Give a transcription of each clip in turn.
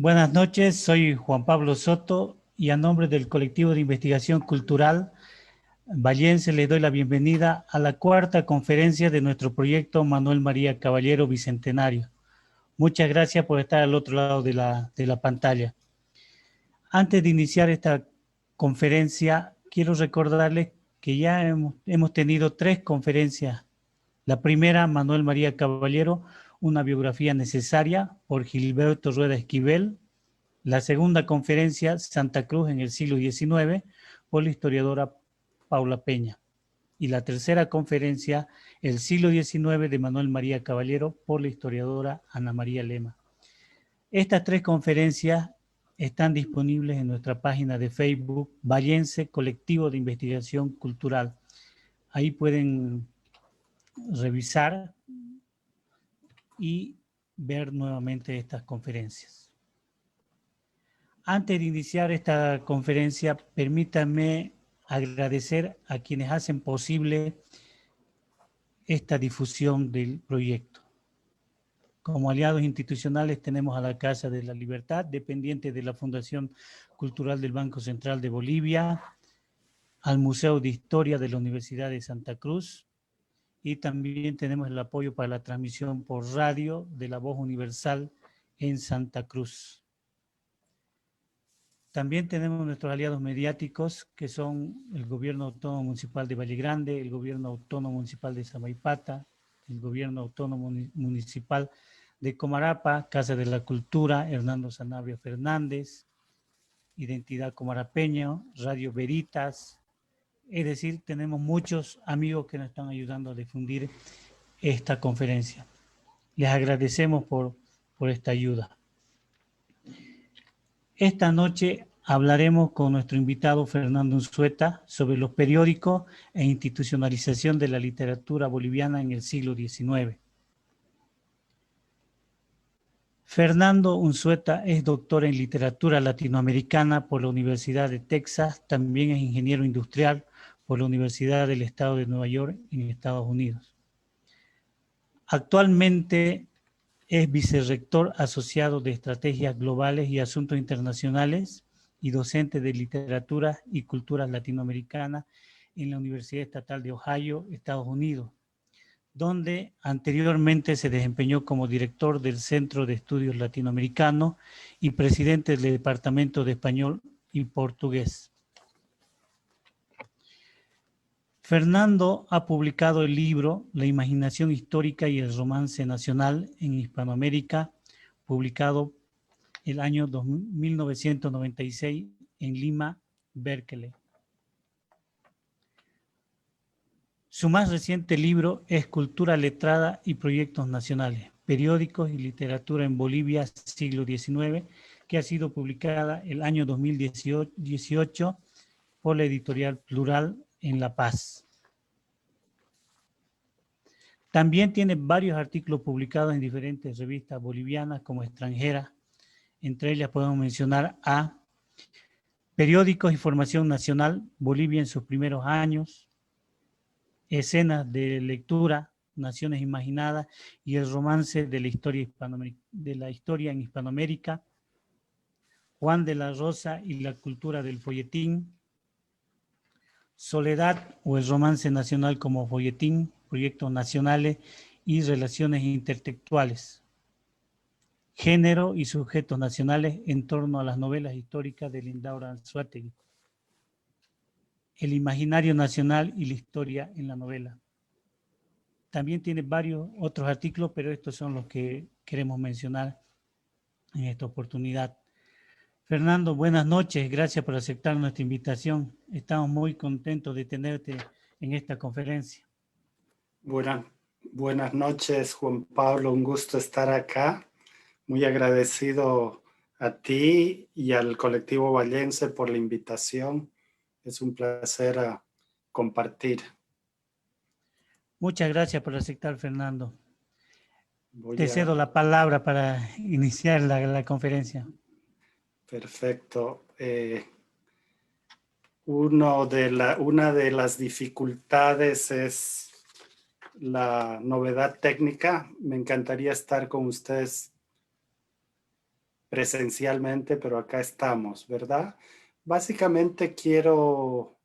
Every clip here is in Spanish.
Buenas noches, soy Juan Pablo Soto y a nombre del colectivo de investigación cultural vallense les doy la bienvenida a la cuarta conferencia de nuestro proyecto Manuel María Caballero Bicentenario. Muchas gracias por estar al otro lado de la pantalla. Antes de iniciar esta conferencia, quiero recordarles que ya hemos tenido 3 conferencias. La primera, Manuel María Caballero, una biografía necesaria, por Gilberto Rueda Esquivel. La segunda conferencia, Santa Cruz en el siglo XIX, por la historiadora Paula Peña. Y la tercera conferencia, El siglo XIX de Manuel María Caballero, por la historiadora Ana María Lema. Estas 3 conferencias están disponibles en nuestra página de Facebook, Vallense Colectivo de Investigación Cultural. Ahí pueden revisar y ver nuevamente estas conferencias. Antes de iniciar esta conferencia, permítanme agradecer a quienes hacen posible esta difusión del proyecto. Como aliados institucionales tenemos a la Casa de la Libertad, dependiente de la Fundación Cultural del Banco Central de Bolivia, al Museo de Historia de la Universidad de Santa Cruz, y también tenemos el apoyo para la transmisión por radio de La Voz Universal en Santa Cruz. También tenemos nuestros aliados mediáticos, que son el Gobierno Autónomo Municipal de Valle Grande, el Gobierno Autónomo Municipal de Samaipata, el Gobierno Autónomo Municipal de Comarapa, Casa de la Cultura, Hernando Sanabria Fernández, Identidad Comarapeño, Radio Veritas. Es decir, tenemos muchos amigos que nos están ayudando a difundir esta conferencia. Les agradecemos por esta ayuda. Esta noche hablaremos con nuestro invitado Fernando Unzueta sobre los periódicos e institucionalización de la literatura boliviana en el siglo XIX. Fernando Unzueta es doctor en literatura latinoamericana por la Universidad de Texas, también es ingeniero industrial por la Universidad del Estado de Nueva York en Estados Unidos. Actualmente es vicerrector asociado de Estrategias Globales y Asuntos Internacionales y docente de Literatura y Culturas Latinoamericanas en la Universidad Estatal de Ohio, Estados Unidos, donde anteriormente se desempeñó como director del Centro de Estudios Latinoamericanos y presidente del Departamento de Español y Portugués. Fernando ha publicado el libro La imaginación histórica y el romance nacional en Hispanoamérica, publicado el año 1996 en Lima, Berkeley. Su más reciente libro es Cultura letrada y proyectos nacionales, periódicos y literatura en Bolivia, siglo XIX, que ha sido publicada el año 2018 por la editorial Plural en La Paz. También tiene varios artículos publicados en diferentes revistas bolivianas como extranjeras. Entre ellas podemos mencionar a Periódicos y Formación Nacional, Bolivia en sus primeros años, Escenas de lectura, Naciones Imaginadas y el romance de la historia en Hispanoamérica, Juan de la Rosa y la cultura del folletín, Soledad o el romance nacional como folletín, proyectos nacionales y relaciones intertextuales, Género y sujetos nacionales en torno a las novelas históricas de Lindaura Anzoátegui, El imaginario nacional y la historia en la novela. También tiene varios otros artículos, pero estos son los que queremos mencionar en esta oportunidad. Fernando, buenas noches, gracias por aceptar nuestra invitación. Estamos muy contentos de tenerte en esta conferencia. Buenas noches, Juan Pablo, un gusto estar acá. Muy agradecido a ti y al colectivo vallense por la invitación. Es un placer compartir. Muchas gracias por aceptar, Fernando. Te cedo la palabra para iniciar la conferencia. Perfecto. Una de las dificultades es la novedad técnica. Me encantaría estar con ustedes presencialmente, pero acá estamos, ¿verdad? Básicamente quiero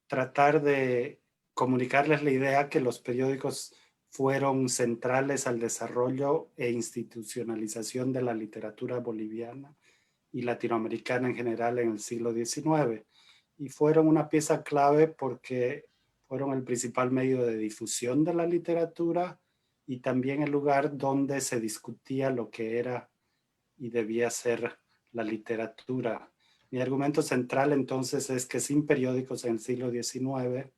tratar de comunicarles la idea que los periódicos fueron centrales al desarrollo e institucionalización de la literatura boliviana y latinoamericana en general en el siglo XIX. Y fueron una pieza clave porque fueron el principal medio de difusión de la literatura y también el lugar donde se discutía lo que era y debía ser la literatura. Mi argumento central entonces es que sin periódicos en el siglo XIX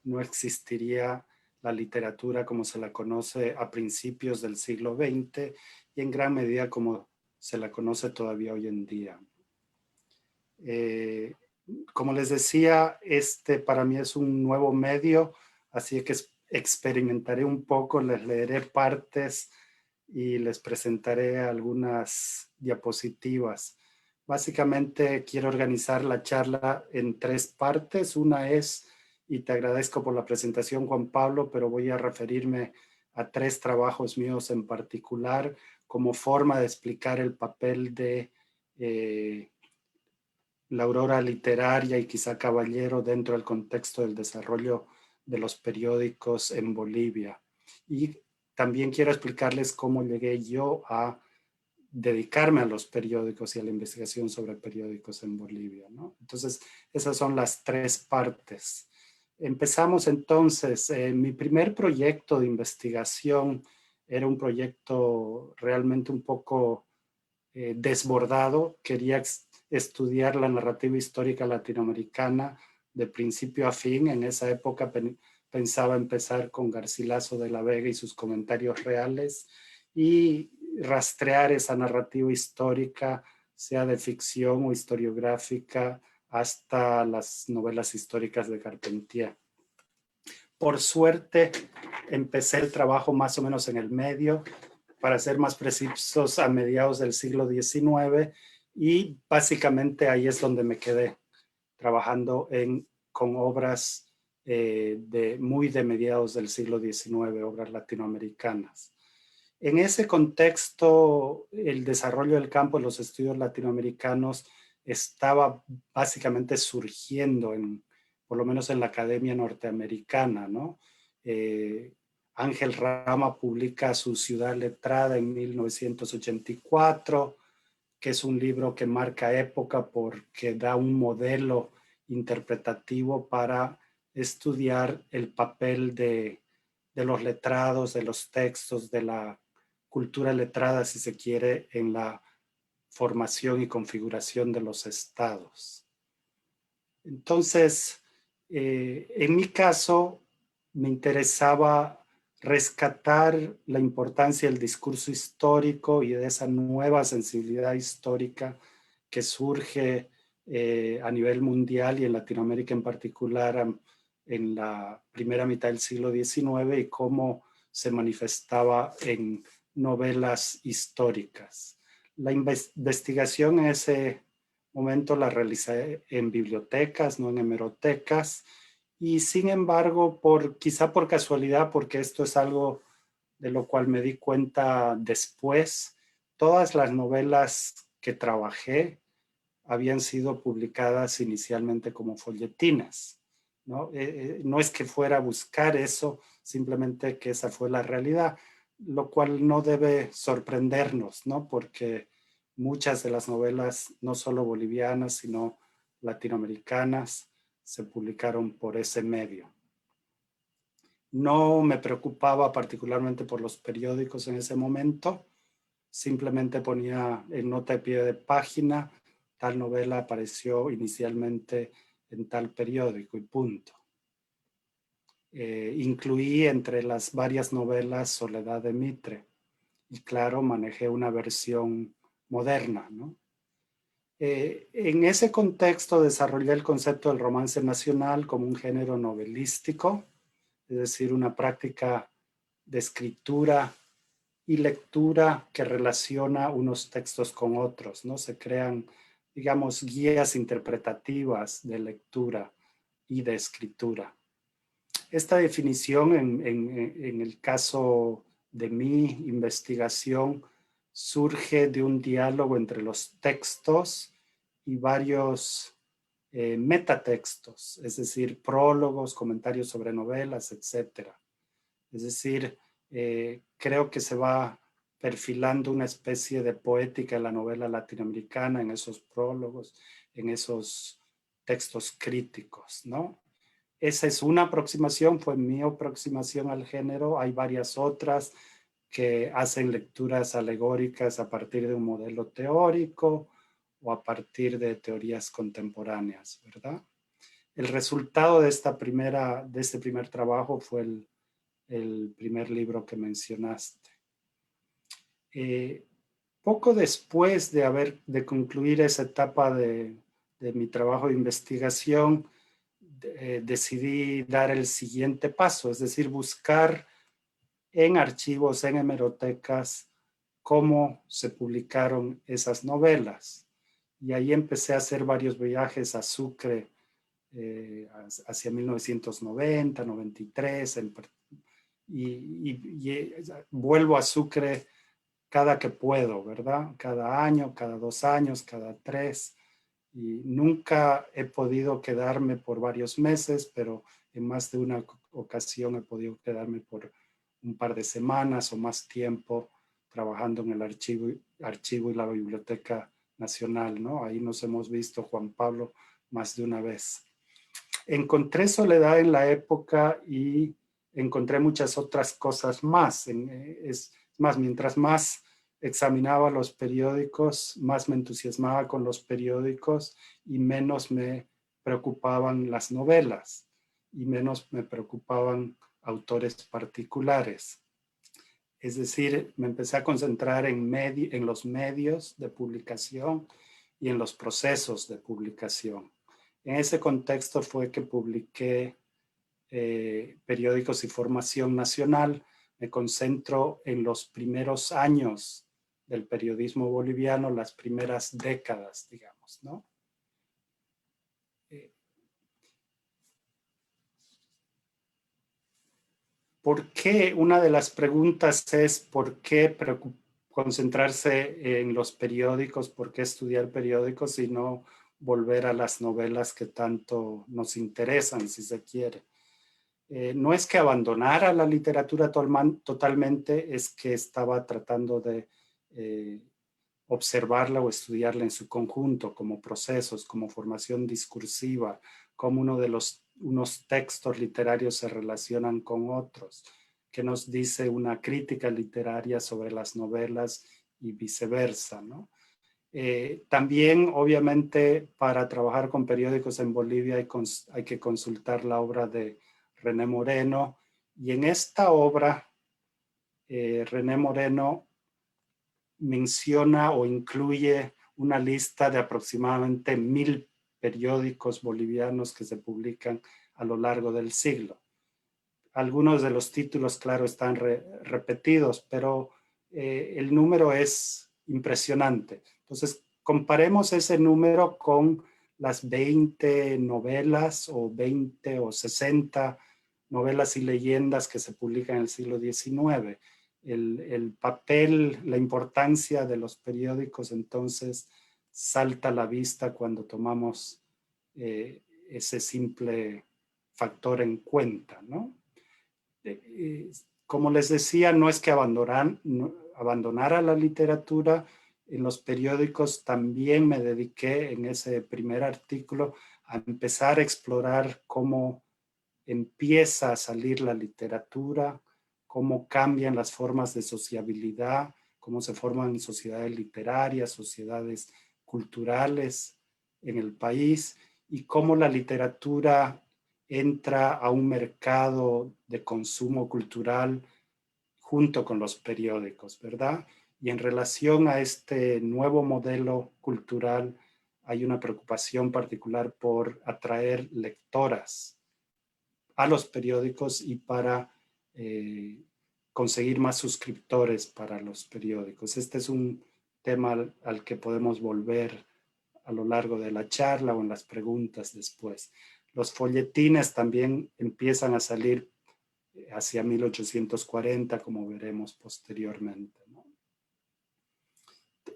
no existiría la literatura como se la conoce a principios del siglo XX y en gran medida como se la conoce todavía hoy en día. Como les decía, este para mí es un nuevo medio, así que experimentaré un poco, les leeré partes y les presentaré algunas diapositivas. Básicamente quiero organizar la charla en 3 partes. Una es, y te agradezco por la presentación, Juan Pablo, pero voy a referirme a 3 trabajos míos en particular como forma de explicar el papel de la aurora literaria y quizá Caballero dentro del contexto del desarrollo de los periódicos en Bolivia. Y también quiero explicarles cómo llegué yo a dedicarme a los periódicos y a la investigación sobre periódicos en Bolivia, ¿no? Entonces, esas son las 3 partes. Empezamos entonces. Mi primer proyecto de investigación era un proyecto realmente un poco desbordado. Quería estudiar la narrativa histórica latinoamericana de principio a fin. En esa época pensaba empezar con Garcilaso de la Vega y sus comentarios reales y rastrear esa narrativa histórica, sea de ficción o historiográfica, hasta las novelas históricas de Carpentier. Por suerte, empecé el trabajo más o menos en el medio, para ser más precisos, a mediados del siglo XIX, y básicamente ahí es donde me quedé, trabajando con obras muy de mediados del siglo XIX, obras latinoamericanas. En ese contexto, el desarrollo del campo de los estudios latinoamericanos estaba básicamente surgiendo, por lo menos en la academia norteamericana, ¿no? Ángel Rama publica Su ciudad letrada en 1984, que es un libro que marca época porque da un modelo interpretativo para estudiar el papel de los letrados, de los textos, de la cultura letrada, si se quiere, en la formación y configuración de los estados. Entonces, en mi caso, me interesaba rescatar la importancia del discurso histórico y de esa nueva sensibilidad histórica que surge a nivel mundial y en Latinoamérica en particular en la primera mitad del siglo XIX y cómo se manifestaba en novelas históricas. La investigación en ese momento la realicé en bibliotecas, no en hemerotecas, y sin embargo, quizá por casualidad, porque esto es algo de lo cual me di cuenta después, todas las novelas que trabajé habían sido publicadas inicialmente como folletines, ¿no? No es que fuera a buscar eso, simplemente que esa fue la realidad, lo cual no debe sorprendernos, ¿no? Porque muchas de las novelas, no solo bolivianas, sino latinoamericanas, se publicaron por ese medio. No me preocupaba particularmente por los periódicos en ese momento, simplemente ponía en nota de pie de página, tal novela apareció inicialmente en tal periódico y punto. Incluí entre las varias novelas Soledad de Mitre y claro, manejé una versión moderna, ¿no? En ese contexto desarrollé el concepto del romance nacional como un género novelístico, es decir, una práctica de escritura y lectura que relaciona unos textos con otros, ¿no? Se crean, digamos, guías interpretativas de lectura y de escritura. Esta definición, en el caso de mi investigación, surge de un diálogo entre los textos y varios metatextos, es decir, prólogos, comentarios sobre novelas, etc. Es decir, creo que se va perfilando una especie de poética en la novela latinoamericana, en esos prólogos, en esos textos críticos, ¿no? Esa es una aproximación, fue mi aproximación al género. Hay varias otras que hacen lecturas alegóricas a partir de un modelo teórico o a partir de teorías contemporáneas, ¿verdad? El resultado de este primer trabajo fue el primer libro que mencionaste. Poco después de concluir esa etapa de mi trabajo de investigación, decidí dar el siguiente paso, es decir, buscar en archivos, en hemerotecas, cómo se publicaron esas novelas. Y ahí empecé a hacer varios viajes a Sucre hacia 1990, 93, y vuelvo a Sucre cada que puedo, ¿verdad? Cada año, cada 2 años, cada 3. Y nunca he podido quedarme por varios meses, pero en más de una ocasión he podido quedarme por un par de semanas o más tiempo trabajando en el archivo y la Biblioteca Nacional, ¿no? Ahí nos hemos visto, Juan Pablo, más de una vez. Encontré soledad en la época y encontré muchas otras cosas más. Es más, mientras más examinaba los periódicos, más me entusiasmaba con los periódicos y menos me preocupaban las novelas y menos me preocupaban autores particulares. Es decir, me empecé a concentrar en los medios de publicación y en los procesos de publicación. En ese contexto fue que publiqué Periódicos y Formación Nacional. Me concentro en los primeros años del periodismo boliviano, las primeras décadas, digamos, ¿no? ¿Por qué? Una de las preguntas es ¿por qué concentrarse en los periódicos? ¿Por qué estudiar periódicos y no volver a las novelas que tanto nos interesan, si se quiere? No es que abandonara la literatura totalmente, es que estaba tratando de observarla o estudiarla en su conjunto, como procesos, como formación discursiva, como unos textos literarios se relacionan con otros, que nos dice una crítica literaria sobre las novelas y viceversa, ¿no? También, obviamente, para trabajar con periódicos en Bolivia hay que consultar la obra de René Moreno, y en esta obra René Moreno menciona o incluye una lista de aproximadamente 1000 periódicos bolivianos que se publican a lo largo del siglo. Algunos de los títulos, claro, están repetidos, pero el número es impresionante. Entonces, comparemos ese número con las 20 novelas o 20 o 60 novelas y leyendas que se publican en el siglo XIX. El papel, la importancia de los periódicos entonces salta a la vista cuando tomamos ese simple factor en cuenta, ¿no? Como les decía, no es que abandonara la literatura. En los periódicos también me dediqué en ese primer artículo a empezar a explorar cómo empieza a salir la literatura, cómo cambian las formas de sociabilidad, cómo se forman sociedades literarias, sociedades culturales en el país, y cómo la literatura entra a un mercado de consumo cultural junto con los periódicos, ¿verdad? Y en relación a este nuevo modelo cultural, hay una preocupación particular por atraer lectoras a los periódicos y para conseguir más suscriptores para los periódicos. Este es un tema al que podemos volver a lo largo de la charla o en las preguntas después. Los folletines también empiezan a salir hacia 1840, como veremos posteriormente, ¿no?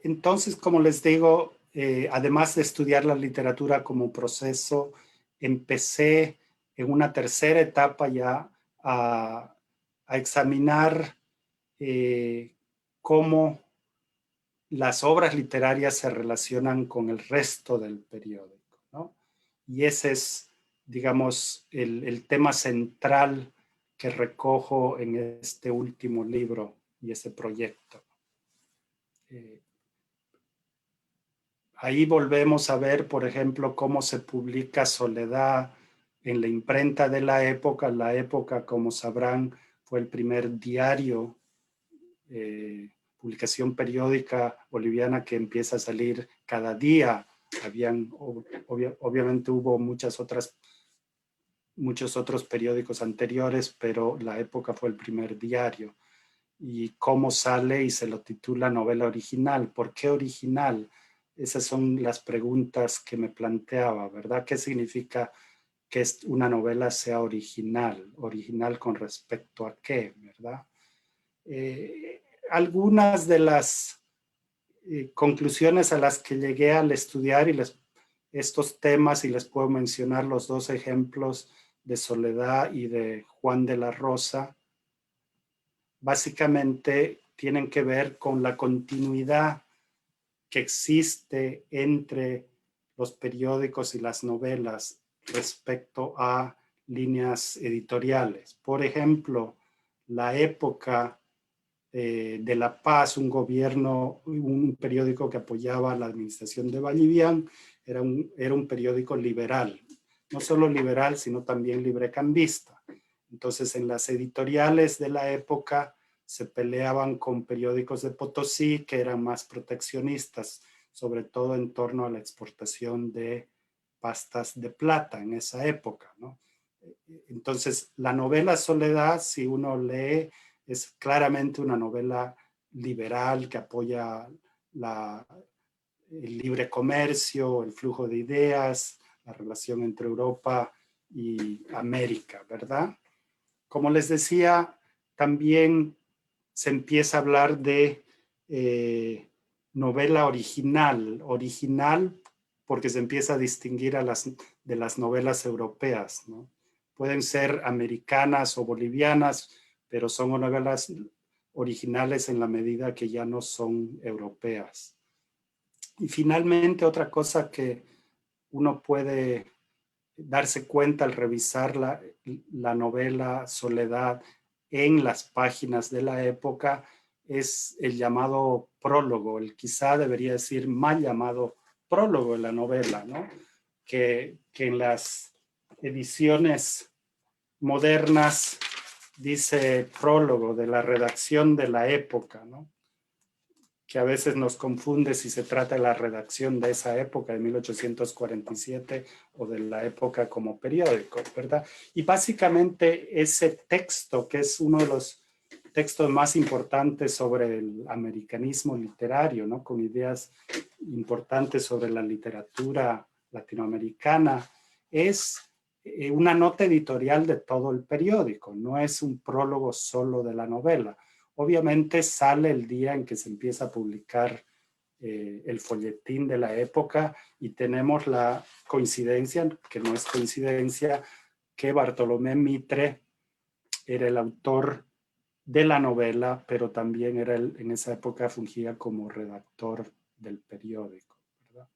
entonces, como les digo, además de estudiar la literatura como proceso, empecé en una tercera etapa ya a examinar cómo las obras literarias se relacionan con el resto del periódico, ¿no? Y ese es, digamos, el tema central que recojo en este último libro y ese proyecto. Ahí volvemos a ver, por ejemplo, cómo se publica Soledad en la imprenta de la época. La época, como sabrán, fue el primer diario, publicación periódica boliviana que empieza a salir cada día. Obviamente hubo muchos otros periódicos anteriores, pero la época fue el primer diario. Y cómo sale y se lo titula novela original. ¿Por qué original? Esas son las preguntas que me planteaba, ¿verdad? ¿Qué significa que una novela sea original? ¿Original con respecto a qué, verdad? Algunas de las conclusiones a las que llegué al estudiar estos temas, y les puedo mencionar los dos ejemplos de Soledad y de Juan de la Rosa, básicamente tienen que ver con la continuidad que existe entre los periódicos y las novelas respecto a líneas editoriales. Por ejemplo, La Época de La Paz, un periódico que apoyaba la administración de Vallivian, era un periódico liberal, no solo liberal, sino también librecambista. Entonces, en las editoriales de la época se peleaban con periódicos de Potosí que eran más proteccionistas, sobre todo en torno a la exportación de pastas de plata en esa época, ¿no? Entonces, la novela Soledad, si uno lee, es claramente una novela liberal que apoya el libre comercio, el flujo de ideas, la relación entre Europa y América, ¿verdad? Como les decía, también se empieza a hablar de novela original porque se empieza a distinguir de las novelas europeas, ¿no? Pueden ser americanas o bolivianas, pero son novelas originales en la medida que ya no son europeas. Y finalmente, otra cosa que uno puede darse cuenta al revisar la novela Soledad en las páginas de la época es el llamado prólogo, quizá debería decir mal llamado prólogo de la novela, ¿no? Que en las ediciones modernas dice prólogo de la redacción de la época, ¿no? Que a veces nos confunde si se trata de la redacción de esa época, de 1847, o de la época como periódico, ¿verdad? Y básicamente ese texto, que es uno de los textos más importantes sobre el americanismo literario, ¿no? Con ideas importantes sobre la literatura latinoamericana, es una nota editorial de todo el periódico, no es un prólogo solo de la novela. Obviamente sale el día en que se empieza a publicar el folletín de la época y tenemos la coincidencia, que no es coincidencia, que Bartolomé Mitre era el autor de la novela, pero también en esa época fungía como redactor del periódico, ¿verdad?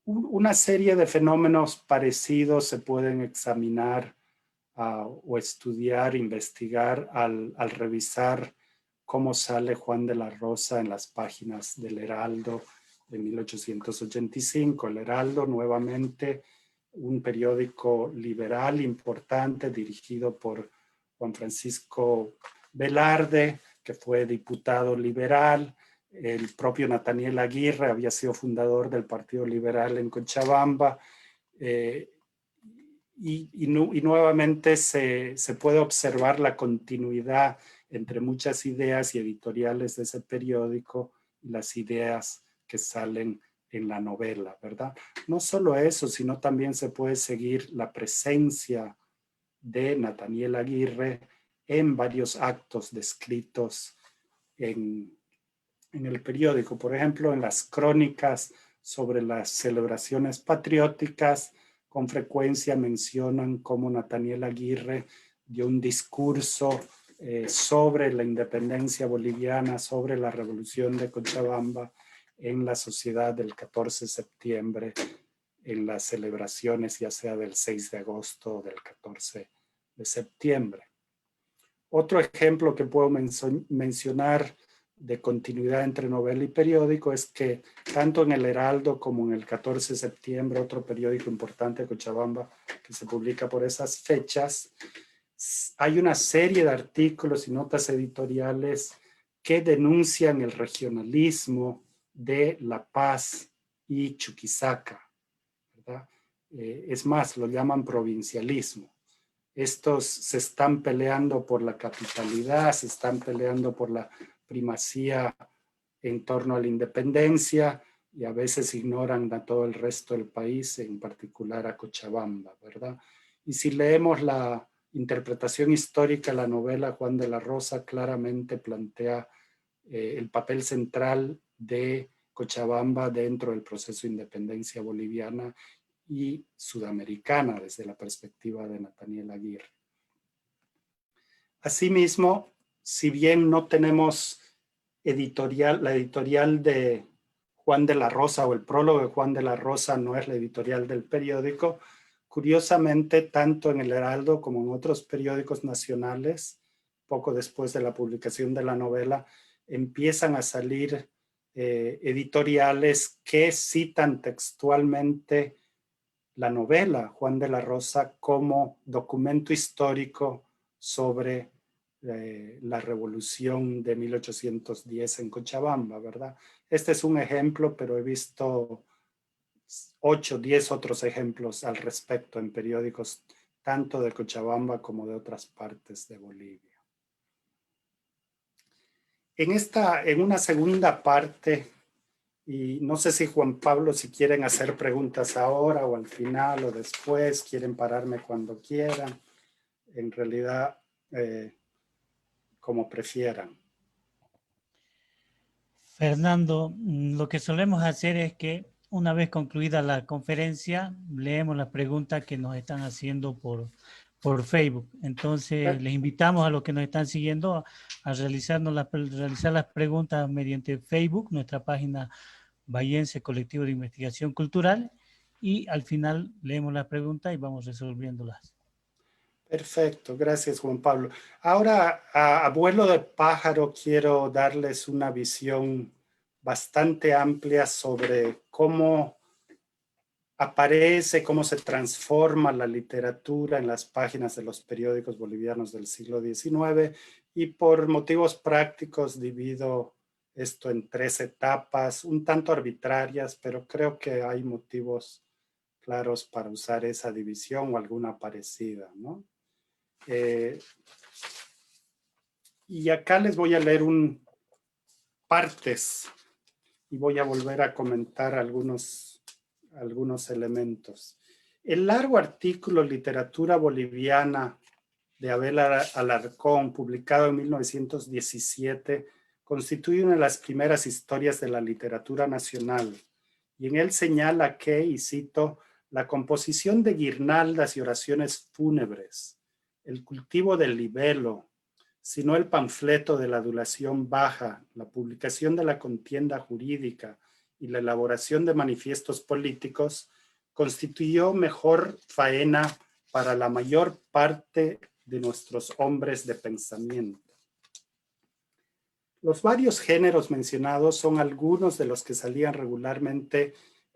Una serie de fenómenos parecidos se pueden examinar o estudiar, investigar al revisar cómo sale Juan de la Rosa en las páginas del Heraldo de 1885. El Heraldo, nuevamente, un periódico liberal importante dirigido por Juan Francisco Velarde, que fue diputado liberal. El propio Nathaniel Aguirre había sido fundador del Partido Liberal en Cochabamba. Y nuevamente se puede observar la continuidad entre muchas ideas y editoriales de ese periódico y las ideas que salen en la novela, ¿verdad? No solo eso, sino también se puede seguir la presencia de Nathaniel Aguirre en varios actos descritos en en el periódico. Por ejemplo, en las crónicas sobre las celebraciones patrióticas, con frecuencia mencionan cómo Nathaniel Aguirre dio un discurso sobre la independencia boliviana, sobre la revolución de Cochabamba en la sociedad del 14 de septiembre, en las celebraciones ya sea del 6 de agosto o del 14 de septiembre. Otro ejemplo que puedo mencionar de continuidad entre novela y periódico es que tanto en el Heraldo como en el 14 de septiembre, otro periódico importante de Cochabamba que se publica por esas fechas, hay una serie de artículos y notas editoriales que denuncian el regionalismo de La Paz y Chuquisaca, ¿verdad? Es más, lo llaman provincialismo. Estos se están peleando por la capitalidad, se están peleando por la primacía en torno a la independencia y a veces ignoran a todo el resto del país, en particular a Cochabamba, ¿verdad? Y si leemos la interpretación histórica de la novela, Juan de la Rosa claramente plantea el papel central de Cochabamba dentro del proceso de independencia boliviana y sudamericana desde la perspectiva de Nathaniel Aguirre. Asimismo, si bien no tenemos la editorial de Juan de la Rosa o el prólogo de Juan de la Rosa no es la editorial del periódico, curiosamente, tanto en el Heraldo como en otros periódicos nacionales, poco después de la publicación de la novela, empiezan a salir editoriales que citan textualmente la novela Juan de la Rosa como documento histórico sobre la revolución de 1810 en Cochabamba, ¿verdad? Este es un ejemplo, pero he visto 8 o 10 otros ejemplos al respecto en periódicos tanto de Cochabamba como de otras partes de Bolivia. En una segunda parte, y no sé si Juan Pablo, si quieren hacer preguntas ahora o al final o después, quieren pararme cuando quieran, en realidad, como prefieran. Fernando, lo que solemos hacer es que una vez concluida la conferencia, leemos las preguntas que nos están haciendo por Facebook. Entonces, les invitamos a los que nos están siguiendo a realizar las preguntas mediante Facebook, nuestra página Vallense Colectivo de Investigación Cultural, y al final leemos las preguntas y vamos resolviéndolas. Perfecto, gracias Juan Pablo. Ahora, a vuelo de pájaro, quiero darles una visión bastante amplia sobre cómo aparece, cómo se transforma la literatura en las páginas de los periódicos bolivianos del siglo XIX, y por motivos prácticos divido esto en 3 etapas, un tanto arbitrarias, pero creo que hay motivos claros para usar esa división o alguna parecida, ¿no? Y acá les voy a leer partes y voy a volver a comentar algunos elementos. El largo artículo Literatura Boliviana de Abel Alarcón, publicado en 1917, constituye una de las primeras historias de la literatura nacional, y en él señala que, y cito, la composición de guirnaldas y oraciones fúnebres, el cultivo del libelo, sino el panfleto de la adulación baja, la publicación de la contienda jurídica y la elaboración de manifiestos políticos, constituyó mejor faena para la mayor parte de nuestros hombres de pensamiento. Los varios géneros mencionados son algunos de los que salían regularmente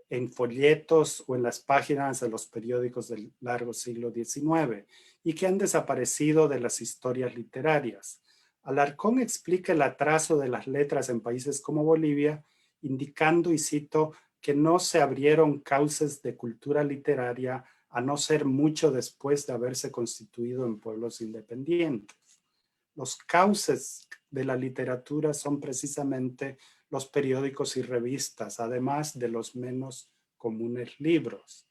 en folletos o en las páginas de los periódicos del largo siglo XIX y que han desaparecido de las historias literarias. Alarcón explica el atraso de las letras en países como Bolivia, indicando, y cito, que no se abrieron cauces de cultura literaria a no ser mucho después de haberse constituido en pueblos independientes. Los cauces de la literatura son precisamente los periódicos y revistas, además de los menos comunes libros.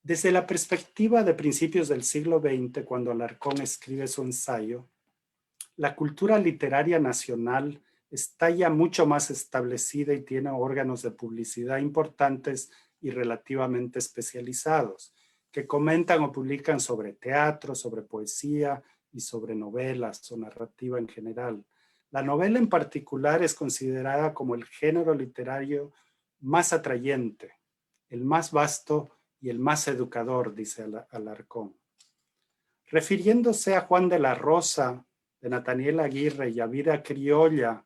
Desde la perspectiva de principios del siglo XX, cuando Alarcón escribe su ensayo, la cultura literaria nacional está ya mucho más establecida y tiene órganos de publicidad importantes y relativamente especializados, que comentan o publican sobre teatro, sobre poesía y sobre novelas o narrativa en general. La novela en particular es considerada como el género literario más atrayente, el más vasto y el más educador, dice Alarcón. Refiriéndose a Juan de la Rosa, de Nathaniel Aguirre, y a Vida Criolla,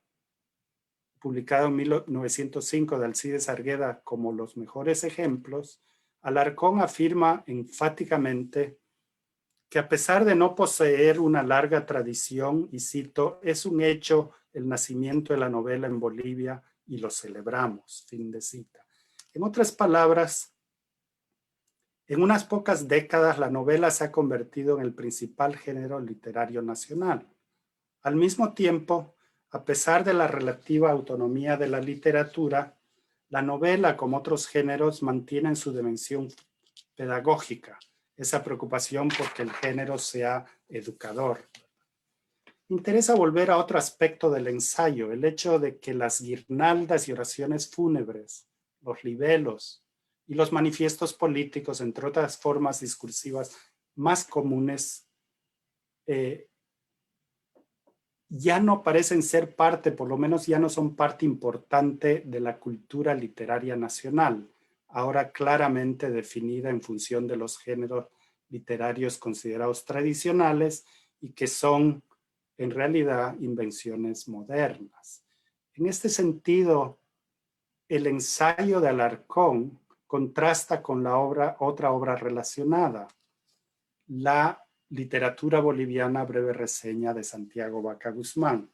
publicado en 1905 de Alcides Argueda, como los mejores ejemplos, Alarcón afirma enfáticamente que a pesar de no poseer una larga tradición, y cito, es un hecho el nacimiento de la novela en Bolivia y lo celebramos, fin de cita. En otras palabras, en unas pocas décadas la novela se ha convertido en el principal género literario nacional. Al mismo tiempo, a pesar de la relativa autonomía de la literatura, la novela, como otros géneros, mantiene su dimensión pedagógica, esa preocupación por que el género sea educador. Interesa volver a otro aspecto del ensayo, el hecho de que las guirnaldas y oraciones fúnebres, los libelos y los manifiestos políticos, entre otras formas discursivas más comunes, ya no parecen ser parte, por lo menos ya no son parte importante de la cultura literaria nacional, ahora claramente definida en función de los géneros literarios considerados tradicionales y que son en realidad invenciones modernas. En este sentido, el ensayo de Alarcón contrasta con la otra obra relacionada, la literatura boliviana, breve reseña de Santiago Vaca Guzmán.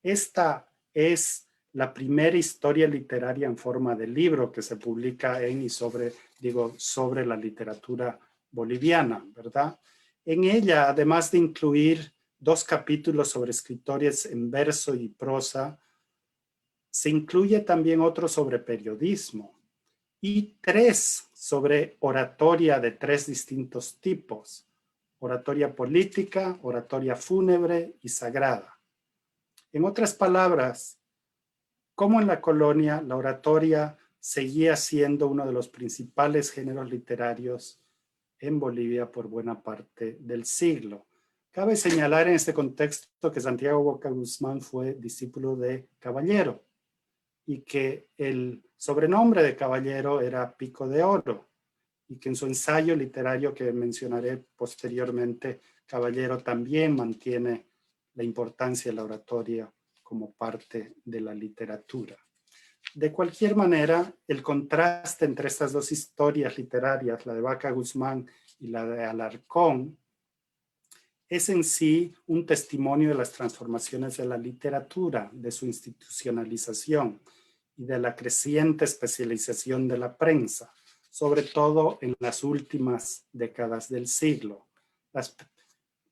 Esta es la primera historia literaria en forma de libro que se publica en y sobre la literatura boliviana, ¿verdad? En ella, además de incluir 2 capítulos sobre escritores en verso y prosa, se incluye también otro sobre periodismo y 3 sobre oratoria de 3 distintos tipos: oratoria política, oratoria fúnebre y sagrada. En otras palabras, como en la colonia, la oratoria seguía siendo uno de los principales géneros literarios en Bolivia por buena parte del siglo. Cabe señalar en este contexto que Santiago Vaca Guzmán fue discípulo de Caballero y que el sobrenombre de Caballero era Pico de Oro, y que en su ensayo literario que mencionaré posteriormente, Caballero también mantiene la importancia de la oratoria como parte de la literatura. De cualquier manera, el contraste entre estas 2 historias literarias, la de Vaca Guzmán y la de Alarcón, es en sí un testimonio de las transformaciones de la literatura, de su institucionalización y de la creciente especialización de la prensa, sobre todo en las últimas décadas del siglo.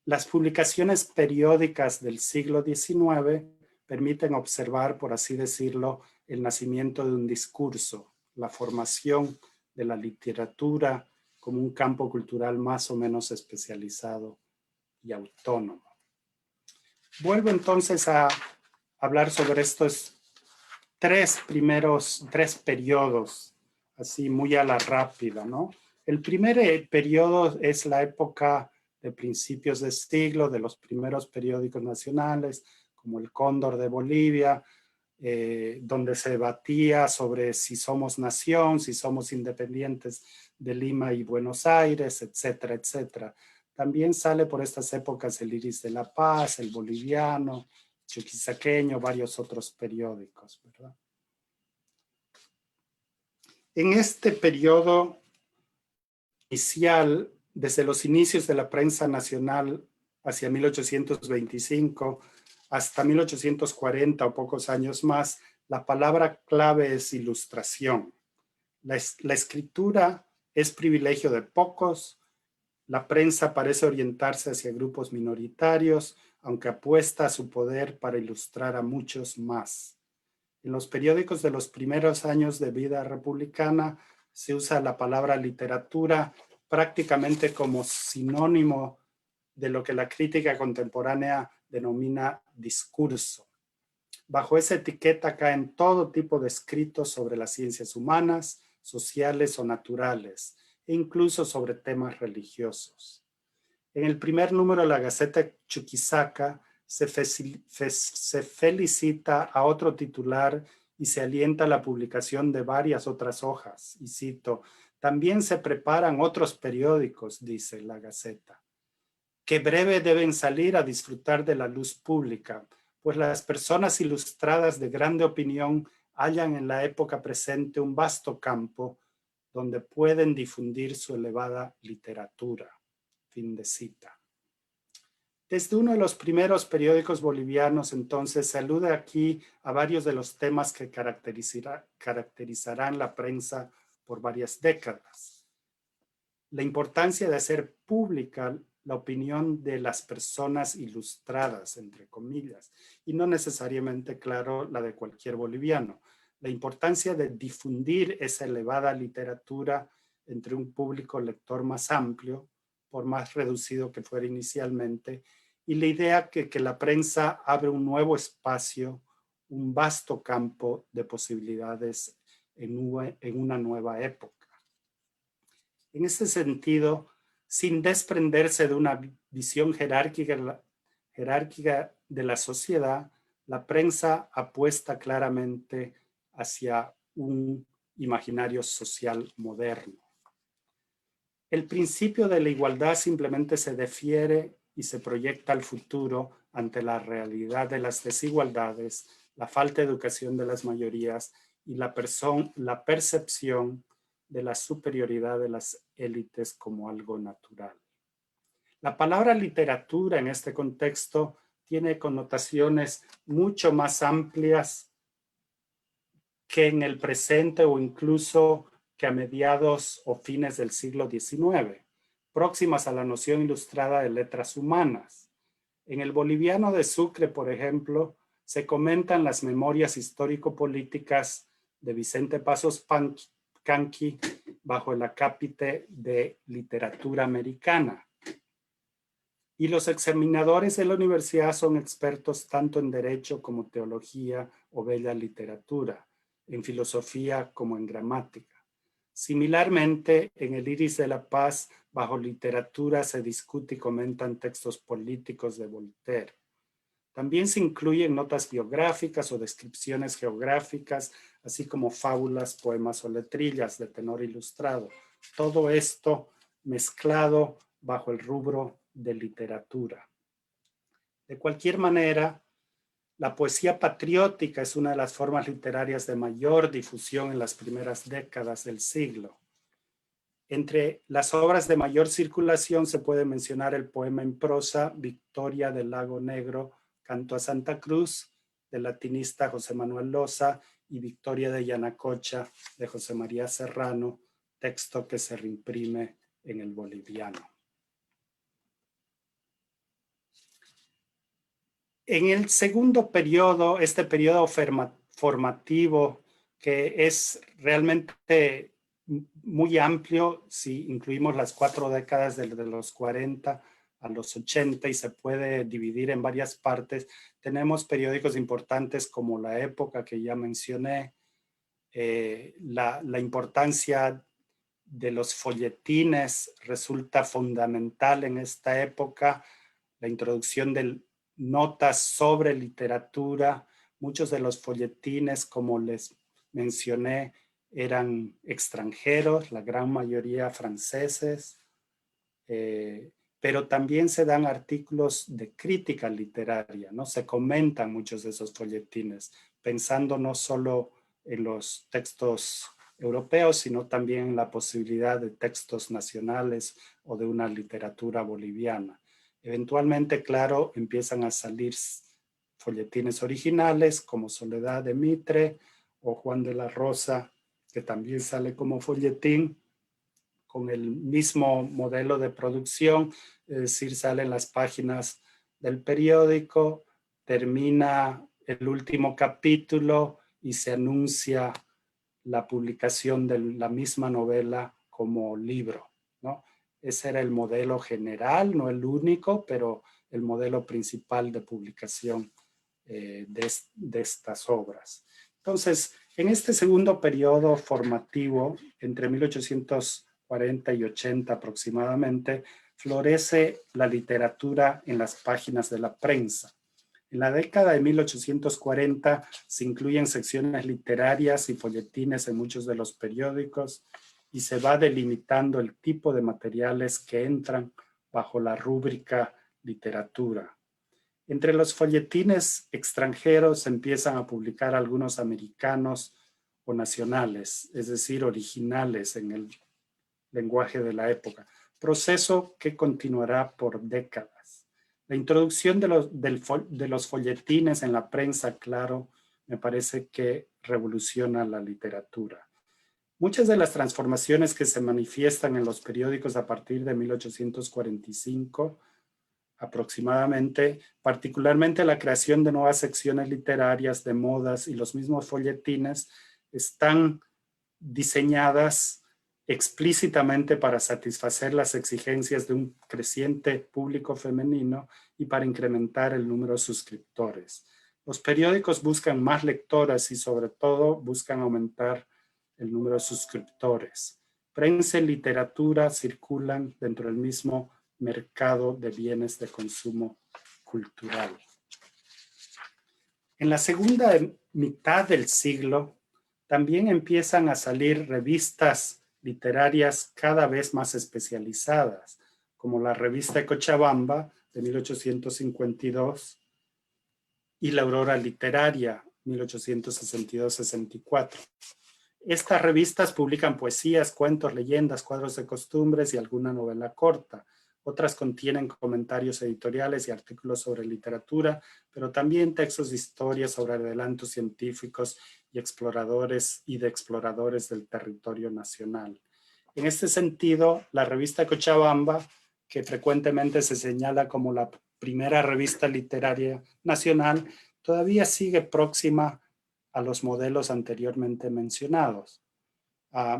Las publicaciones periódicas del siglo XIX permiten observar, por así decirlo, el nacimiento de un discurso, la formación de la literatura como un campo cultural más o menos especializado y autónomo. Vuelvo entonces a hablar sobre estos 3 periodos, así muy a la rápida, ¿no? El primer periodo es la época de principios de siglo, de los primeros periódicos nacionales, como el Cóndor de Bolivia, donde se debatía sobre si somos nación, si somos independientes de Lima y Buenos Aires, etcétera, etcétera. También sale por estas épocas el Iris de la Paz, el Boliviano, Chuquisaqueño, varios otros periódicos, ¿verdad? En este periodo inicial, desde los inicios de la prensa nacional hacia 1825 hasta 1840 o pocos años más, la palabra clave es ilustración. La escritura es privilegio de pocos, la prensa parece orientarse hacia grupos minoritarios, aunque apuesta a su poder para ilustrar a muchos más. En los periódicos de los primeros años de vida republicana se usa la palabra literatura prácticamente como sinónimo de lo que la crítica contemporánea denomina discurso. Bajo esa etiqueta caen todo tipo de escritos sobre las ciencias humanas, sociales o naturales, e incluso sobre temas religiosos. En el primer número de la Gaceta Chuquisaca se felicita a otro titular y se alienta la publicación de varias otras hojas. Y cito, también se preparan otros periódicos, dice la Gaceta, que breve deben salir a disfrutar de la luz pública, pues las personas ilustradas de grande opinión hallan en la época presente un vasto campo donde pueden difundir su elevada literatura. Fin de cita. Desde uno de los primeros periódicos bolivianos, entonces, se alude aquí a varios de los temas que caracterizarán la prensa por varias décadas. La importancia de hacer pública la opinión de las personas ilustradas, entre comillas, y no necesariamente, claro, la de cualquier boliviano. La importancia de difundir esa elevada literatura entre un público lector más amplio, por más reducido que fuera inicialmente, y la idea que la prensa abre un nuevo espacio, un vasto campo de posibilidades en una nueva época. En ese sentido, sin desprenderse de una visión jerárquica de la sociedad, la prensa apuesta claramente hacia un imaginario social moderno. El principio de la igualdad simplemente se defiere y se proyecta al futuro ante la realidad de las desigualdades, la falta de educación de las mayorías y la percepción de la superioridad de las élites como algo natural. La palabra literatura en este contexto tiene connotaciones mucho más amplias que en el presente o incluso que a mediados o fines del siglo XIX, próximas a la noción ilustrada de letras humanas. En el boliviano de Sucre, por ejemplo, se comentan las memorias histórico-políticas de Vicente Pasos Canqui bajo el acápite de literatura americana. Y los examinadores de la universidad son expertos tanto en derecho como teología o bella literatura, en filosofía como en gramática. Similarmente, en el Iris de la Paz, bajo literatura se discute y comentan textos políticos de Voltaire. También se incluyen notas biográficas o descripciones geográficas, así como fábulas, poemas o letrillas de tenor ilustrado. Todo esto mezclado bajo el rubro de literatura. De cualquier manera, la poesía patriótica es una de las formas literarias de mayor difusión en las primeras décadas del siglo. Entre las obras de mayor circulación se puede mencionar el poema en prosa Victoria del Lago Negro, Canto a Santa Cruz, del latinista José Manuel Loza, y Victoria de Yanacocha, de José María Serrano, texto que se reimprime en el boliviano. En el segundo periodo, este periodo formativo, que es realmente muy amplio, si incluimos las 4 décadas de los 40 a los 80 y se puede dividir en varias partes, tenemos periódicos importantes como La Época, que ya mencioné, la importancia de los folletines resulta fundamental en esta época, la introducción de notas sobre literatura. Muchos de los folletines, como les mencioné, eran extranjeros, la gran mayoría franceses, pero también se dan artículos de crítica literaria, ¿no? Se comentan muchos de esos folletines, pensando no solo en los textos europeos, sino también en la posibilidad de textos nacionales o de una literatura boliviana. Eventualmente, claro, empiezan a salir folletines originales como Soledad de Mitre o Juan de la Rosa, que también sale como folletín con el mismo modelo de producción, es decir, salen las páginas del periódico, termina el último capítulo y se anuncia la publicación de la misma novela como libro, ¿no? Ese era el modelo general, no el único, pero el modelo principal de publicación de estas obras. Entonces, en este segundo periodo formativo, entre 1840 y 80 aproximadamente, florece la literatura en las páginas de la prensa. En la década de 1840 se incluyen secciones literarias y folletines en muchos de los periódicos y se va delimitando el tipo de materiales que entran bajo la rúbrica literatura. Entre los folletines extranjeros se empiezan a publicar algunos americanos o nacionales, es decir, originales en el lenguaje de la época, proceso que continuará por décadas. La introducción de los folletines en la prensa, claro, me parece que revoluciona la literatura. Muchas de las transformaciones que se manifiestan en los periódicos a partir de 1845 aproximadamente, particularmente la creación de nuevas secciones literarias, de modas y los mismos folletines, están diseñadas explícitamente para satisfacer las exigencias de un creciente público femenino y para incrementar el número de suscriptores. Los periódicos buscan más lectoras y sobre todo buscan aumentar el número de suscriptores. Prensa y literatura circulan dentro del mismo mercado de bienes de consumo cultural. En la segunda mitad del siglo, también empiezan a salir revistas literarias cada vez más especializadas, como la revista Cochabamba de 1852 y la Aurora Literaria 1862-64. Estas revistas publican poesías, cuentos, leyendas, cuadros de costumbres y alguna novela corta. Otras contienen comentarios editoriales y artículos sobre literatura, pero también textos de historia sobre adelantos científicos y de exploradores del territorio nacional. En este sentido, la revista Cochabamba, que frecuentemente se señala como la primera revista literaria nacional, todavía sigue próxima a los modelos anteriormente mencionados.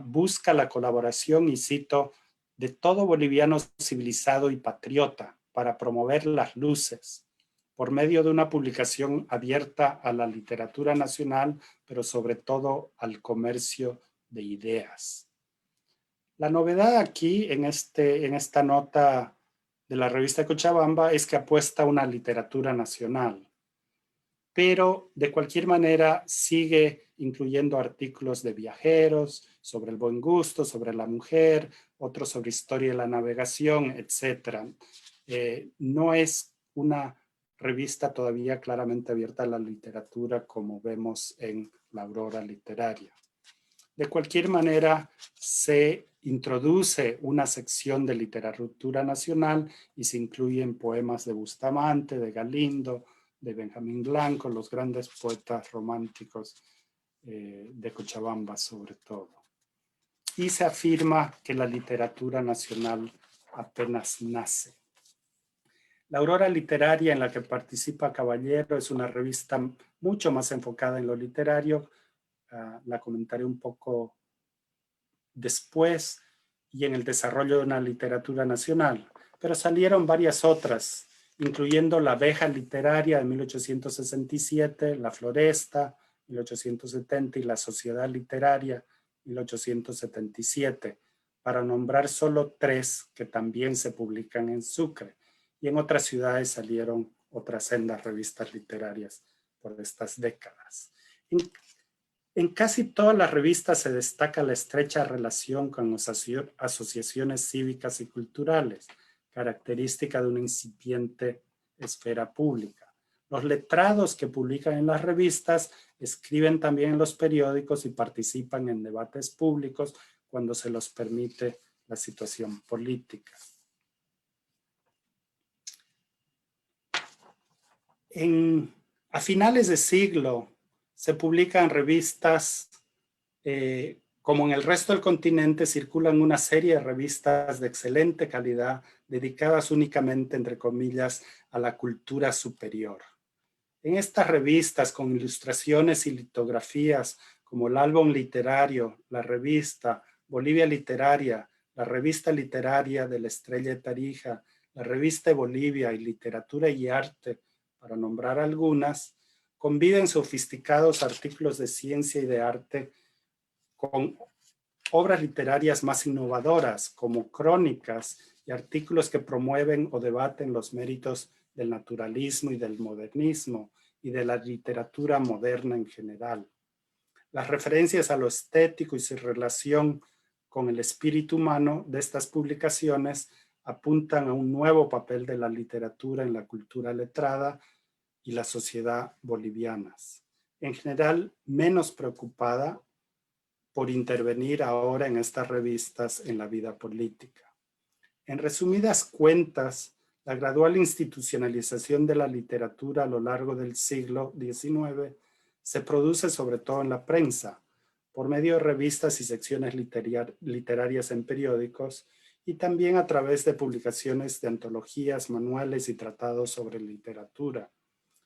Busca la colaboración, y cito, de todo boliviano civilizado y patriota para promover las luces por medio de una publicación abierta a la literatura nacional, pero sobre todo al comercio de ideas. La novedad aquí en esta nota de la revista Cochabamba es que apuesta a una literatura nacional, pero de cualquier manera sigue incluyendo artículos de viajeros, sobre el buen gusto, sobre la mujer, otros sobre historia de la navegación, etc. No es una revista todavía claramente abierta a la literatura como vemos en la Aurora Literaria. De cualquier manera, se introduce una sección de literatura nacional y se incluyen poemas de Bustamante, de Galindo, de Benjamín Blanco, los grandes poetas románticos de Cochabamba sobre todo. Y se afirma que la literatura nacional apenas nace. La Aurora Literaria, en la que participa Caballero, es una revista mucho más enfocada en lo literario. La comentaré un poco después, y en el desarrollo de una literatura nacional. Pero salieron varias otras, incluyendo La Abeja Literaria de 1867, La Floresta, 1870, y La Sociedad Literaria, 1877, para nombrar solo tres que también se publican en Sucre. Y en otras ciudades salieron otras sendas revistas literarias por estas décadas. En casi todas las revistas se destaca la estrecha relación con asociaciones cívicas y culturales, característica de una incipiente esfera pública. Los letrados que publican en las revistas escriben también en los periódicos y participan en debates públicos cuando se los permite la situación política. A finales de siglo se publican revistas, como en el resto del continente circulan una serie de revistas de excelente calidad dedicadas únicamente, entre comillas, a la cultura superior. En estas revistas, con ilustraciones y litografías como el álbum literario, la revista Bolivia Literaria, la revista literaria de la Estrella de Tarija, la revista de Bolivia y Literatura y Arte, para nombrar algunas, conviven sofisticados artículos de ciencia y de arte con obras literarias más innovadoras, como crónicas y artículos que promueven o debaten los méritos del naturalismo y del modernismo y de la literatura moderna en general. Las referencias a lo estético y su relación con el espíritu humano de estas publicaciones apuntan a un nuevo papel de la literatura en la cultura letrada y la sociedad bolivianas. En general, menos preocupada por intervenir ahora en estas revistas en la vida política. En resumidas cuentas, la gradual institucionalización de la literatura a lo largo del siglo XIX se produce sobre todo en la prensa, por medio de revistas y secciones literarias en periódicos, y también a través de publicaciones de antologías, manuales y tratados sobre literatura,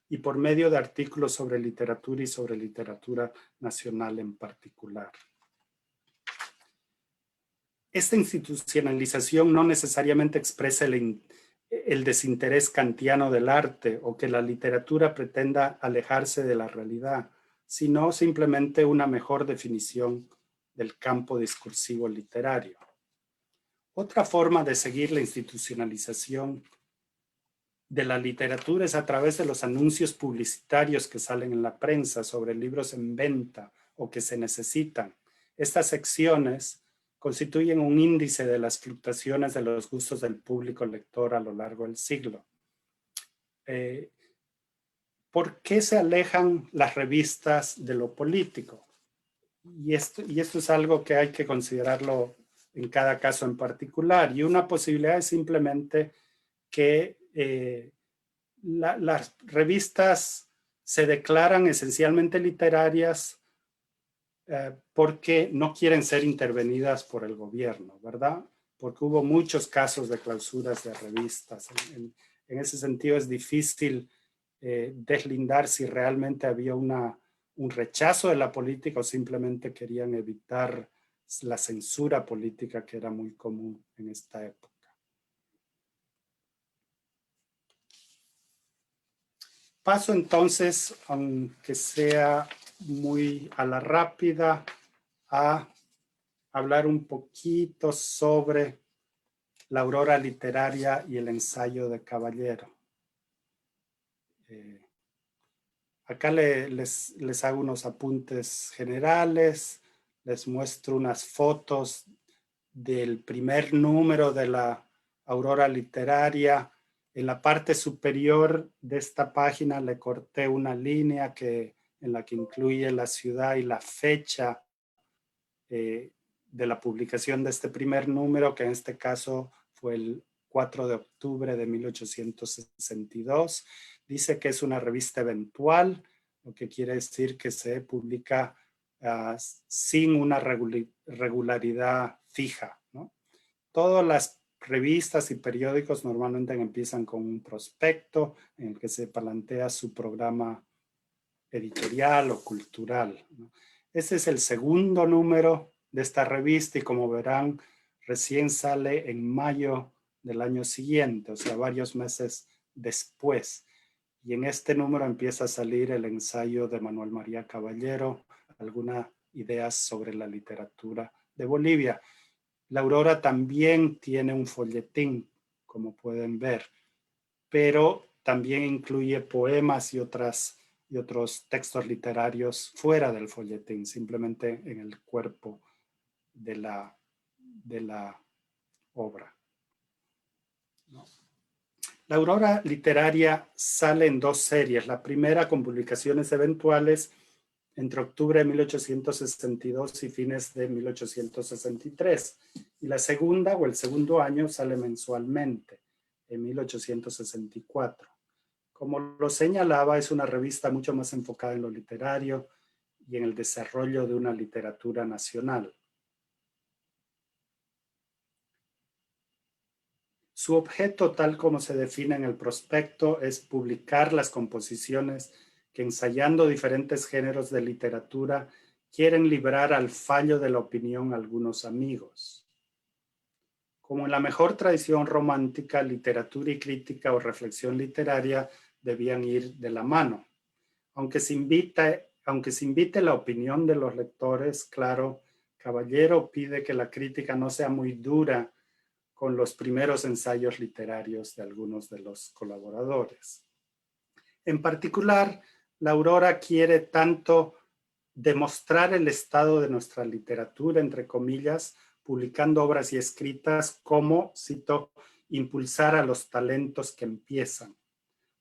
y por medio de artículos sobre literatura y sobre literatura nacional en particular. Esta institucionalización no necesariamente expresa el desinterés kantiano del arte o que la literatura pretenda alejarse de la realidad, sino simplemente una mejor definición del campo discursivo literario. Otra forma de seguir la institucionalización de la literatura es a través de los anuncios publicitarios que salen en la prensa sobre libros en venta o que se necesitan. Estas secciones constituyen un índice de las fluctuaciones de los gustos del público lector a lo largo del siglo. ¿Por qué se alejan las revistas de lo político? Y esto es algo que hay que considerarlo en cada caso en particular. Y una posibilidad es simplemente que las revistas se declaran esencialmente literarias porque no quieren ser intervenidas por el gobierno, ¿verdad? Porque hubo muchos casos de clausuras de revistas. En ese sentido es difícil deslindar si realmente había un rechazo de la política o simplemente querían evitar la censura política que era muy común en esta época. Paso entonces, aunque sea muy a la rápida, a hablar un poquito sobre la aurora literaria y el ensayo de Caballero. Acá les hago unos apuntes generales, les muestro unas fotos del primer número de la aurora literaria. En la parte superior de esta página le corté una línea en la que incluye la ciudad y la fecha de la publicación de este primer número, que en este caso fue el 4 de octubre de 1862. Dice que es una revista eventual, lo que quiere decir que se publica sin una regularidad fija, ¿no? Todas las revistas y periódicos normalmente empiezan con un prospecto en el que se plantea su programa editorial o cultural, ¿no? Este es el segundo número de esta revista y como verán, recién sale en mayo del año siguiente, o sea, varios meses después. Y en este número empieza a salir el ensayo de Manuel María Caballero, algunas ideas sobre la literatura de Bolivia. La Aurora también tiene un folletín, como pueden ver, pero también incluye poemas y otros textos literarios fuera del folletín, simplemente en el cuerpo de la obra. ¿No? La Aurora literaria sale en dos series. La primera con publicaciones eventuales entre octubre de 1862 y fines de 1863. Y la segunda o el segundo año sale mensualmente en 1864. Como lo señalaba, es una revista mucho más enfocada en lo literario y en el desarrollo de una literatura nacional. Su objeto, tal como se define en el prospecto, es publicar las composiciones que, ensayando diferentes géneros de literatura, quieren librar al fallo de la opinión a algunos amigos. Como en la mejor tradición romántica, literatura y crítica o reflexión literaria debían ir de la mano. Aunque se invite la opinión de los lectores, claro, Caballero pide que la crítica no sea muy dura con los primeros ensayos literarios de algunos de los colaboradores. En particular, la Aurora quiere tanto demostrar el estado de nuestra literatura, entre comillas, publicando obras y escritas, como, cito, impulsar a los talentos que empiezan.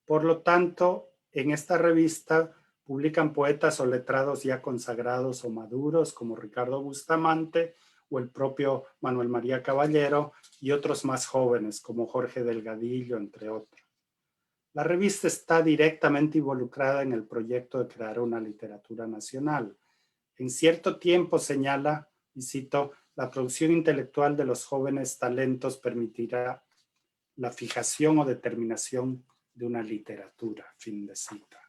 Por lo tanto, en esta revista publican poetas o letrados ya consagrados o maduros, como Ricardo Bustamante o el propio Manuel María Caballero, y otros más jóvenes, como Jorge Delgadillo, entre otros. La revista está directamente involucrada en el proyecto de crear una literatura nacional. En cierto tiempo, señala, y cito, la producción intelectual de los jóvenes talentos permitirá la fijación o determinación de una literatura, fin de cita.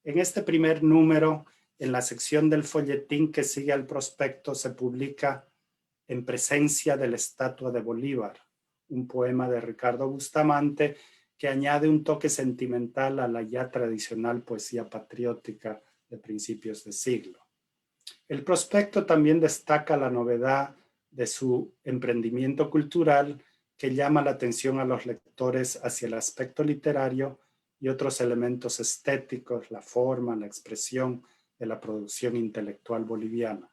En este primer número, en la sección del folletín que sigue al prospecto, se publica En presencia de la estatua de Bolívar, un poema de Ricardo Bustamante que añade un toque sentimental a la ya tradicional poesía patriótica de principios de siglo. El prospecto también destaca la novedad de su emprendimiento cultural, que llama la atención a los lectores hacia el aspecto literario y otros elementos estéticos, la forma, la expresión de la producción intelectual boliviana.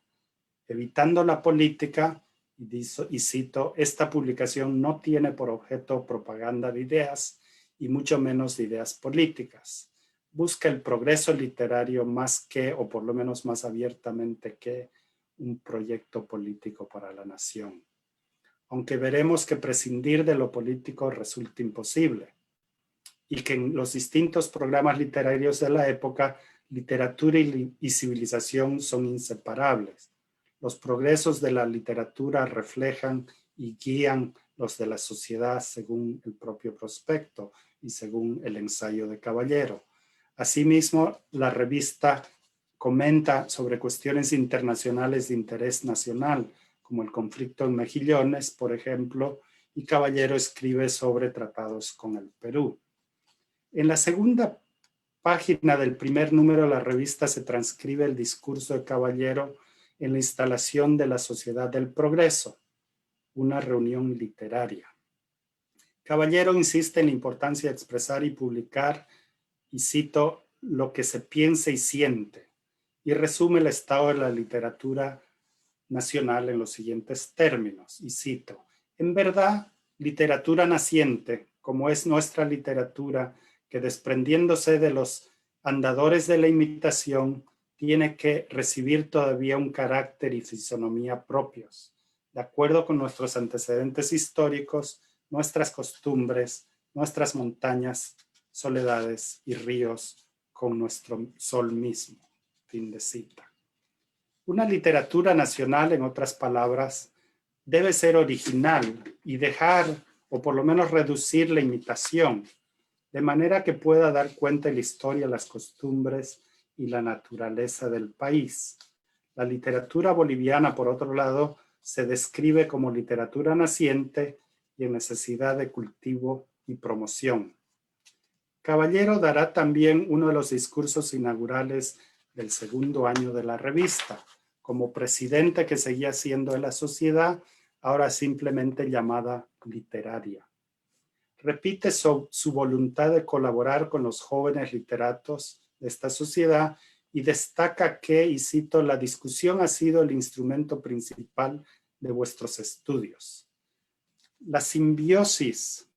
Evitando la política, y cito, esta publicación no tiene por objeto propaganda de ideas y mucho menos de ideas políticas. Busca el progreso literario más que, o por lo menos más abiertamente que, un proyecto político para la nación. Aunque veremos que prescindir de lo político resulta imposible y que en los distintos programas literarios de la época, literatura y civilización son inseparables. Los progresos de la literatura reflejan y guían los de la sociedad según el propio prospecto y según el ensayo de Caballero. Asimismo, la revista comenta sobre cuestiones internacionales de interés nacional, como el conflicto en Mejillones, por ejemplo, y Caballero escribe sobre tratados con el Perú. En la segunda página del primer número de la revista se transcribe el discurso de Caballero en la instalación de la Sociedad del Progreso, una reunión literaria. Caballero insiste en la importancia de expresar y publicar, y cito, lo que se piensa y siente, y resume el estado de la literatura nacional en los siguientes términos, y cito, en verdad, literatura naciente, como es nuestra literatura, que desprendiéndose de los andadores de la imitación, tiene que recibir todavía un carácter y fisonomía propios, de acuerdo con nuestros antecedentes históricos, nuestras costumbres, nuestras montañas, soledades y ríos, con nuestro sol mismo. Fin de cita. Una literatura nacional, en otras palabras, debe ser original y dejar, o por lo menos reducir la imitación, de manera que pueda dar cuenta de la historia, las costumbres y la naturaleza del país. La literatura boliviana, por otro lado, se describe como literatura naciente y en necesidad de cultivo y promoción. Caballero dará también uno de los discursos inaugurales del segundo año de la revista, como presidente que seguía siendo de la sociedad, ahora simplemente llamada literaria. Repite su voluntad de colaborar con los jóvenes literatos de esta sociedad y destaca que, y cito, la discusión ha sido el instrumento principal de vuestros estudios. La simbiosis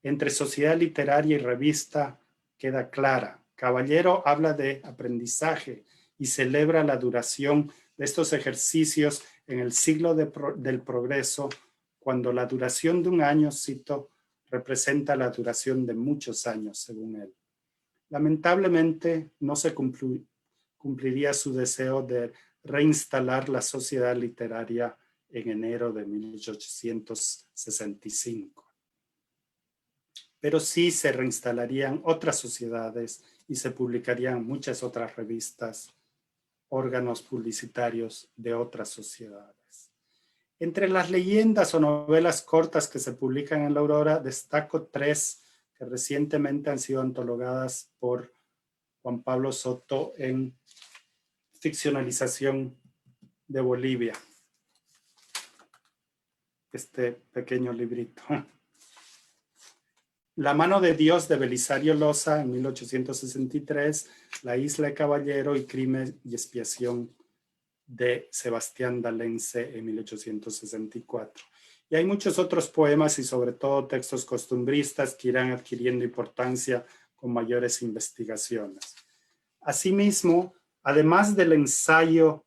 entre sociedad literaria y revista queda clara. Caballero habla de aprendizaje y celebra la duración de estos ejercicios en el siglo del progreso, cuando la duración de un año, cito, representa la duración de muchos años, según él. Lamentablemente, no se cumpliría su deseo de reinstalar la sociedad literaria en enero de 1865. Pero sí se reinstalarían otras sociedades y se publicarían muchas otras revistas, órganos publicitarios de otras sociedades. Entre las leyendas o novelas cortas que se publican en La Aurora, destaco 3 que recientemente han sido antologadas por Juan Pablo Soto en Ficcionalización de Bolivia. Este pequeño librito. La mano de Dios de Belisario Loza en 1863, La isla de Caballero y Crimen y expiación de Sebastián D'Alence en 1864. Y hay muchos otros poemas y sobre todo textos costumbristas que irán adquiriendo importancia con mayores investigaciones. Asimismo, además del ensayo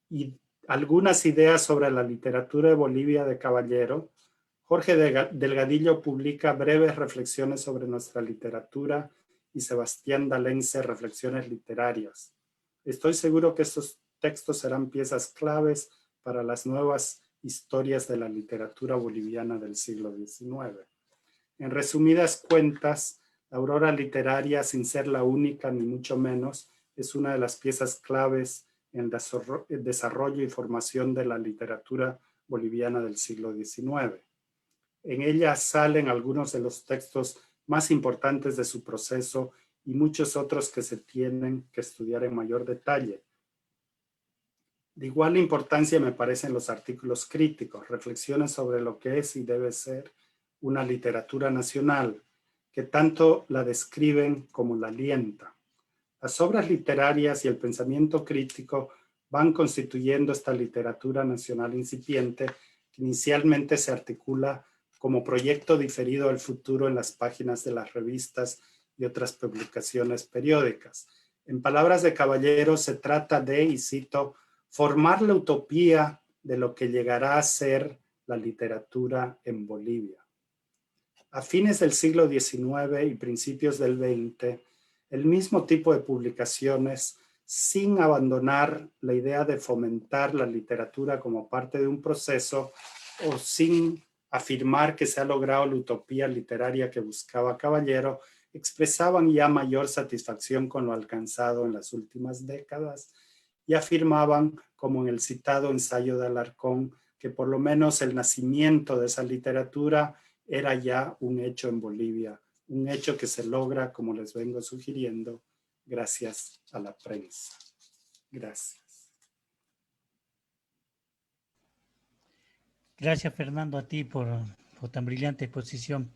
y algunas ideas sobre la literatura de Bolivia de Caballero, Jorge Delgadillo publica breves reflexiones sobre nuestra literatura y Sebastián D'Alence reflexiones literarias. Estoy seguro que estos textos serán piezas claves para las nuevas historias de la literatura boliviana del siglo XIX. En resumidas cuentas, la aurora literaria, sin ser la única ni mucho menos, es una de las piezas claves en el desarrollo y formación de la literatura boliviana del siglo XIX. En ella salen algunos de los textos más importantes de su proceso y muchos otros que se tienen que estudiar en mayor detalle. De igual importancia me parecen los artículos críticos, reflexiones sobre lo que es y debe ser una literatura nacional, que tanto la describen como la alientan. Las obras literarias y el pensamiento crítico van constituyendo esta literatura nacional incipiente que inicialmente se articula como proyecto diferido al futuro en las páginas de las revistas y otras publicaciones periódicas. En palabras de Caballero, se trata de, y cito, formar la utopía de lo que llegará a ser la literatura en Bolivia. A fines del siglo XIX y principios del XX, el mismo tipo de publicaciones, sin abandonar la idea de fomentar la literatura como parte de un proceso o sin afirmar que se ha logrado la utopía literaria que buscaba Caballero, expresaban ya mayor satisfacción con lo alcanzado en las últimas décadas y afirmaban, como en el citado ensayo de Alarcón, que por lo menos el nacimiento de esa literatura era ya un hecho en Bolivia, un hecho que se logra, como les vengo sugiriendo, gracias a la prensa. Gracias. Gracias, Fernando, a ti por tan brillante exposición.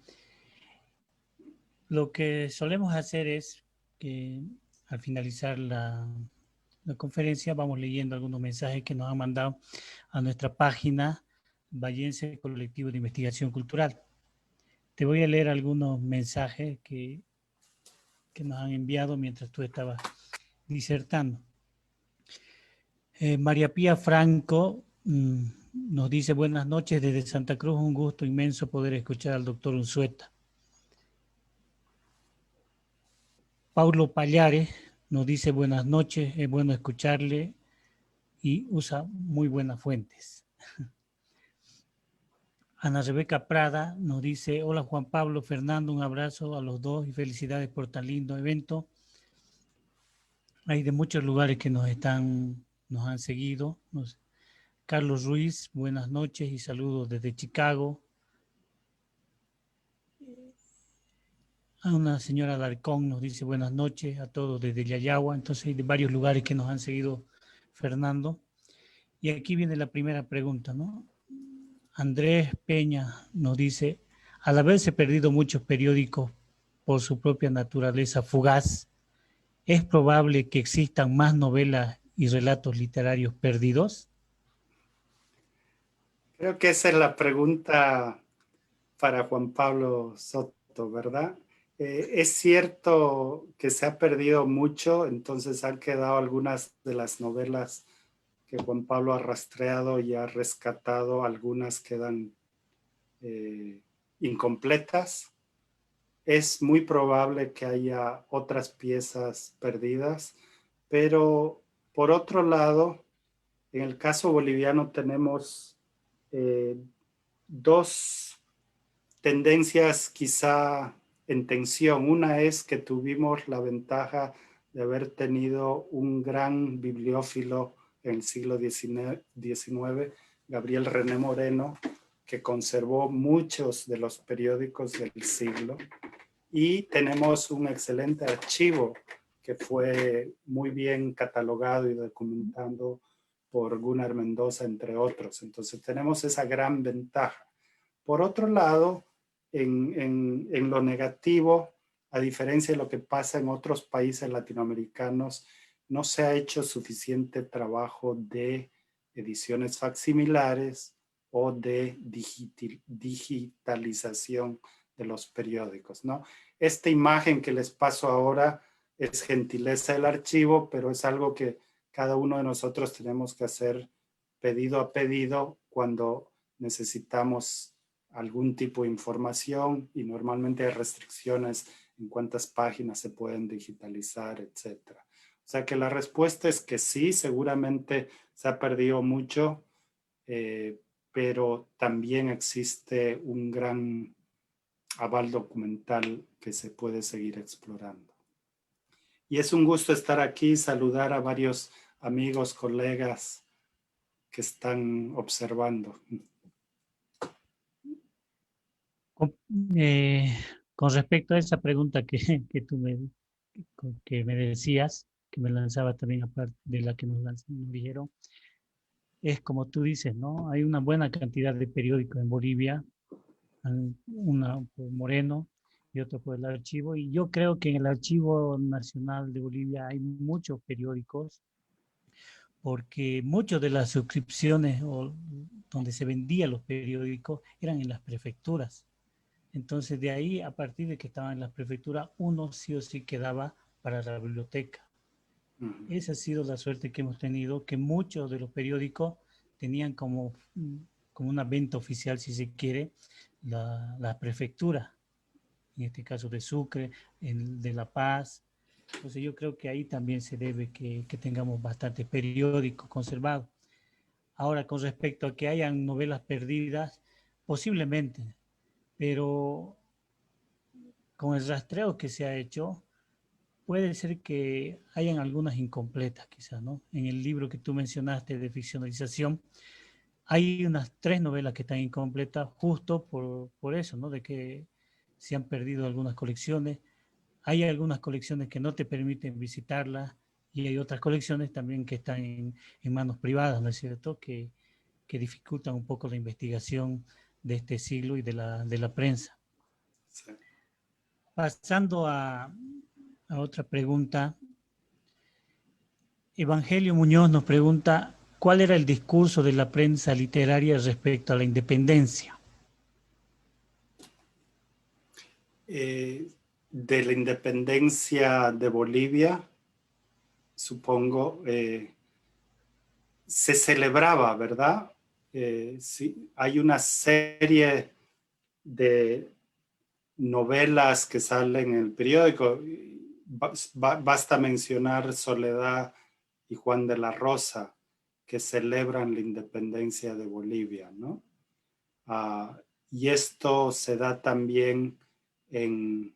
Lo que solemos hacer es que al finalizar la conferencia vamos leyendo algunos mensajes que nos han mandado a nuestra página Vallense Colectivo de Investigación Cultural. Te voy a leer algunos mensajes que nos han enviado mientras tú estabas disertando. María Pía Franco nos dice: buenas noches desde Santa Cruz, un gusto inmenso poder escuchar al doctor Unzueta. Paulo Pallares nos dice: buenas noches, es bueno escucharle y usa muy buenas fuentes. Ana Rebeca Prada nos dice: hola Juan Pablo, Fernando, un abrazo a los dos y felicidades por tan lindo evento. Hay de muchos lugares que nos han seguido. Carlos Ruiz, buenas noches y saludos desde Chicago. A una señora Alarcón nos dice: buenas noches a todos desde Yayagua. Entonces hay de varios lugares que nos han seguido, Fernando. Y aquí viene la primera pregunta, ¿no? Andrés Peña nos dice: al haberse perdido muchos periódicos por su propia naturaleza fugaz, ¿es probable que existan más novelas y relatos literarios perdidos? Creo que esa es la pregunta para Juan Pablo Soto, ¿verdad? Es cierto que se ha perdido mucho, entonces han quedado algunas de las novelas que Juan Pablo ha rastreado y ha rescatado, algunas quedan incompletas. Es muy probable que haya otras piezas perdidas, pero por otro lado, en el caso boliviano tenemos dos tendencias quizá en tensión. Una es que tuvimos la ventaja de haber tenido un gran bibliófilo en el siglo XIX, Gabriel René Moreno, que conservó muchos de los periódicos del siglo, y tenemos un excelente archivo que fue muy bien catalogado y documentado por Gunnar Mendoza, entre otros. Entonces tenemos esa gran ventaja. Por otro lado, en lo negativo, a diferencia de lo que pasa en otros países latinoamericanos, no se ha hecho suficiente trabajo de ediciones facsimilares o de digitalización de los periódicos, ¿no? Esta imagen que les paso ahora es gentileza del archivo, pero es algo que cada uno de nosotros tenemos que hacer pedido a pedido cuando necesitamos algún tipo de información, y normalmente hay restricciones en cuántas páginas se pueden digitalizar, etcétera. O sea que la respuesta es que sí, seguramente se ha perdido mucho, pero también existe un gran aval documental que se puede seguir explorando. Y es un gusto estar aquí, saludar a varios amigos, colegas que están observando. Con respecto a esa pregunta que me decías, que me lanzaba también aparte de la que nos dijeron, es como tú dices, ¿no? Hay una buena cantidad de periódicos en Bolivia, una por Moreno y otro por el archivo, y yo creo que en el Archivo Nacional de Bolivia hay muchos periódicos, porque muchas de las suscripciones o donde se vendían los periódicos eran en las prefecturas. Entonces de ahí, a partir de que estaban en las prefecturas, uno sí o sí quedaba para la biblioteca. Esa ha sido la suerte que hemos tenido, que muchos de los periódicos tenían como una venta oficial, si se quiere, la prefectura, en este caso de Sucre, de La Paz. Entonces yo creo que ahí también se debe que tengamos bastante periódicos conservados. Ahora, con respecto a que hayan novelas perdidas, posiblemente, pero con el rastreo que se ha hecho, puede ser que hayan algunas incompletas, quizás, ¿no? En el libro que tú mencionaste de ficcionalización, hay unas 3 novelas que están incompletas justo por eso, ¿no? De que se han perdido algunas colecciones. Hay algunas colecciones que no te permiten visitarlas y hay otras colecciones también que están en manos privadas, ¿no es cierto? Que dificultan un poco la investigación de este siglo y de la prensa. Sí. Pasando a otra pregunta, Evangelio Muñoz nos pregunta, ¿cuál era el discurso de la prensa literaria respecto a la independencia? De la independencia de Bolivia, supongo, se celebraba, ¿verdad? Sí, hay una serie de novelas que salen en el periódico. Basta mencionar Soledad y Juan de la Rosa, que celebran la independencia de Bolivia, ¿no? Y esto se da también en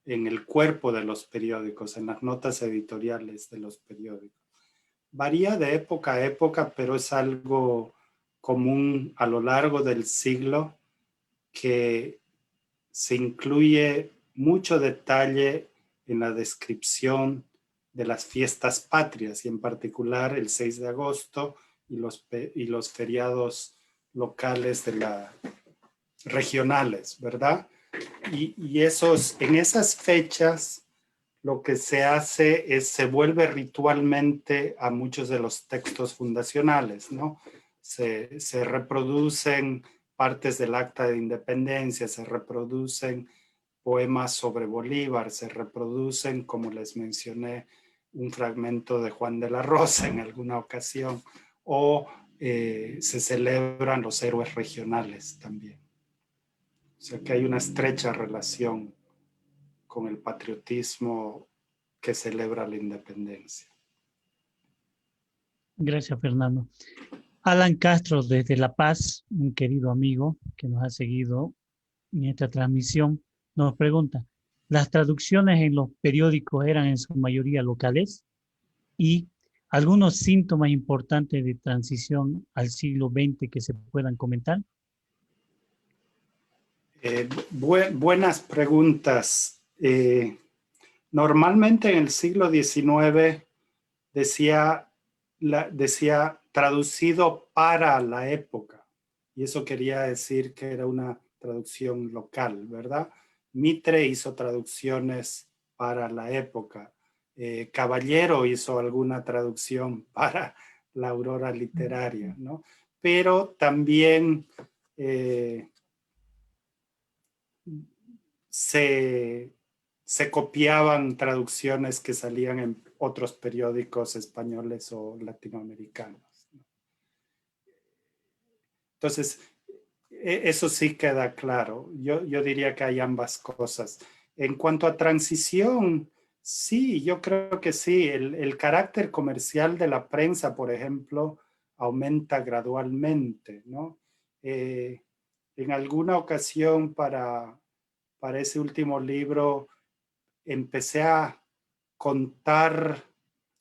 el cuerpo de los periódicos, en las notas editoriales de los periódicos. Varía de época a época, pero es algo común a lo largo del siglo que se incluye mucho detalle en la descripción de las fiestas patrias, y en particular el 6 de agosto y los feriados locales regionales, ¿verdad? Y en esas fechas lo que se hace es, se vuelve ritualmente a muchos de los textos fundacionales, ¿no? Se reproducen partes del Acta de Independencia, se reproducen poemas sobre Bolívar, se reproducen, como les mencioné, un fragmento de Juan de la Rosa en alguna ocasión, o se celebran los héroes regionales también. O sea que hay una estrecha relación con el patriotismo que celebra la independencia. Gracias, Fernando. Alan Castro desde La Paz, un querido amigo que nos ha seguido en esta transmisión, nos pregunta, ¿las traducciones en los periódicos eran en su mayoría locales? Y algunos síntomas importantes de transición al siglo XX que se puedan comentar. Buenas preguntas. Normalmente en el siglo XIX decía traducido para la época, y eso quería decir que era una traducción local, ¿verdad? Mitre hizo traducciones para la época. Caballero hizo alguna traducción para la Aurora literaria, ¿no? Pero también se copiaban traducciones que salían en otros periódicos españoles o latinoamericanos. Entonces, eso sí queda claro. Yo diría que hay ambas cosas. En cuanto a transición, sí, yo creo que sí. El carácter comercial de la prensa, por ejemplo, aumenta gradualmente, ¿no? En alguna ocasión para ese último libro empecé a contar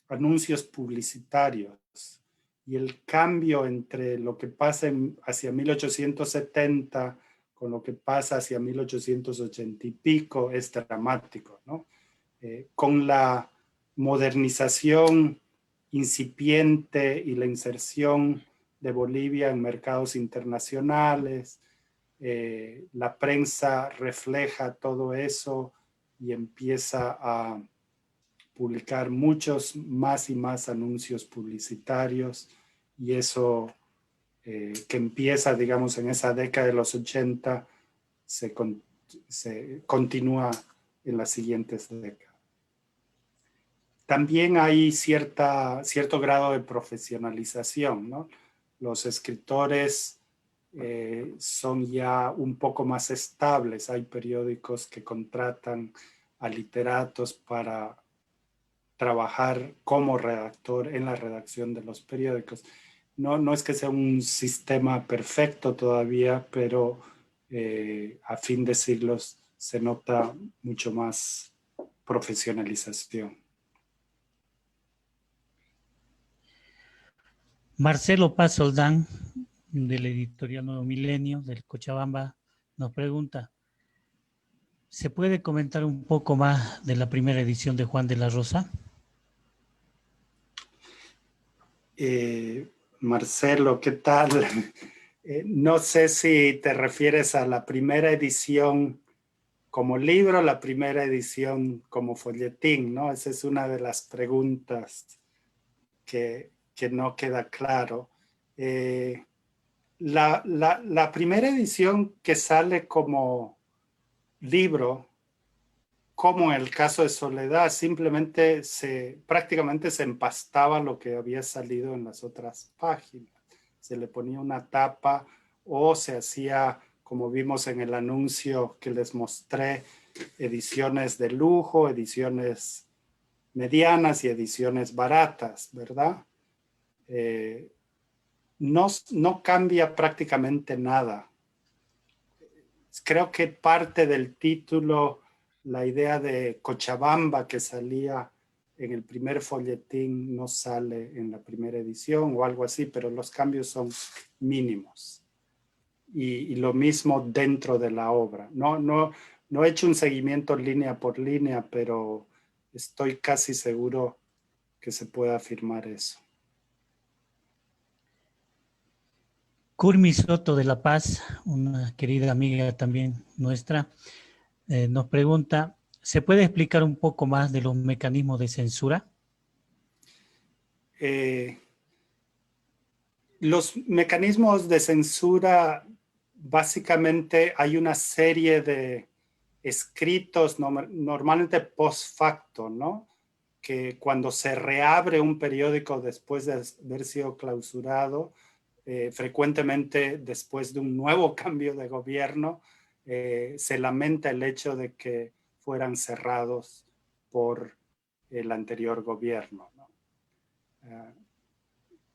anuncios publicitarios y el cambio entre lo que pasa hacia 1870 con lo que pasa hacia 1880 y pico es dramático, ¿no? Con la modernización incipiente y la inserción de Bolivia en mercados internacionales, la prensa refleja todo eso y empieza a publicar muchos más y más anuncios publicitarios y eso que empieza, digamos, en esa década de los 80 se continúa en las siguientes décadas. También hay cierto grado de profesionalización, ¿no? Los escritores son ya un poco más estables. Hay periódicos que contratan a literatos para trabajar como redactor en la redacción de los periódicos. No es que sea un sistema perfecto todavía, pero a fin de siglos se nota mucho más profesionalización. Marcelo Paz Soldán, del editorial Nuevo Milenio, del Cochabamba, nos pregunta, ¿se puede comentar un poco más de la primera edición de Juan de la Rosa? Marcelo, ¿qué tal? No sé si te refieres a la primera edición como libro, la primera edición como folletín, ¿no? Esa es una de las preguntas que no queda claro. La primera edición que sale como libro, como en el caso de Soledad, simplemente prácticamente se empastaba lo que había salido en las otras páginas. Se le ponía una tapa o se hacía, como vimos en el anuncio que les mostré, ediciones de lujo, ediciones medianas y ediciones baratas, ¿verdad? No cambia prácticamente nada. Creo que parte del título, la idea de Cochabamba que salía en el primer folletín no sale en la primera edición o algo así, pero los cambios son mínimos. Y lo mismo dentro de la obra. No he hecho un seguimiento línea por línea, pero estoy casi seguro que se puede afirmar eso. Curmi Soto de La Paz, una querida amiga también nuestra, nos pregunta, ¿se puede explicar un poco más de los mecanismos de censura? Los mecanismos de censura, básicamente hay una serie de escritos normalmente post facto, ¿no? Que cuando se reabre un periódico después de haber sido clausurado, frecuentemente después de un nuevo cambio de gobierno, se lamenta el hecho de que fueran cerrados por el anterior gobierno, ¿no?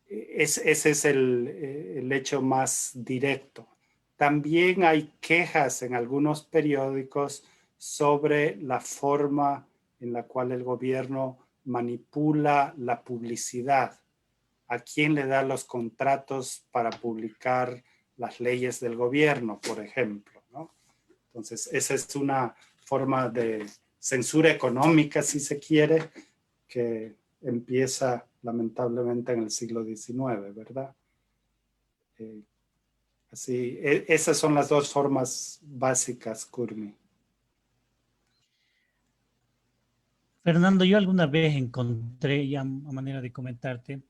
Ese es el hecho más directo. También hay quejas en algunos periódicos sobre la forma en la cual el gobierno manipula la publicidad, a quién le da los contratos para publicar las leyes del gobierno, por ejemplo, ¿no? Entonces, esa es una forma de censura económica, si se quiere, que empieza lamentablemente en el siglo XIX, ¿verdad? Así, esas son las dos formas básicas, Kurmi. Fernando, yo alguna vez encontré, ya a manera de comentarte,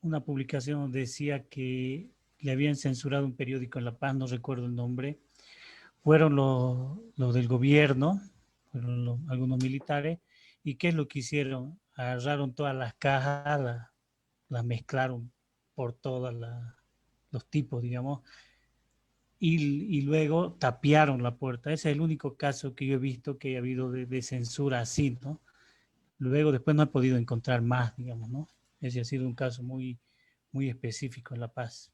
una publicación donde decía que le habían censurado un periódico en La Paz, no recuerdo el nombre, fueron los del gobierno, fueron algunos militares, y ¿qué es lo que hicieron? Agarraron todas las cajas, las mezclaron por todos los tipos, digamos, y luego tapiaron la puerta. Ese es el único caso que yo he visto que ha habido de censura así, ¿no? Luego después no he podido encontrar más, digamos, ¿no? Ese ha sido un caso muy, muy específico en La Paz.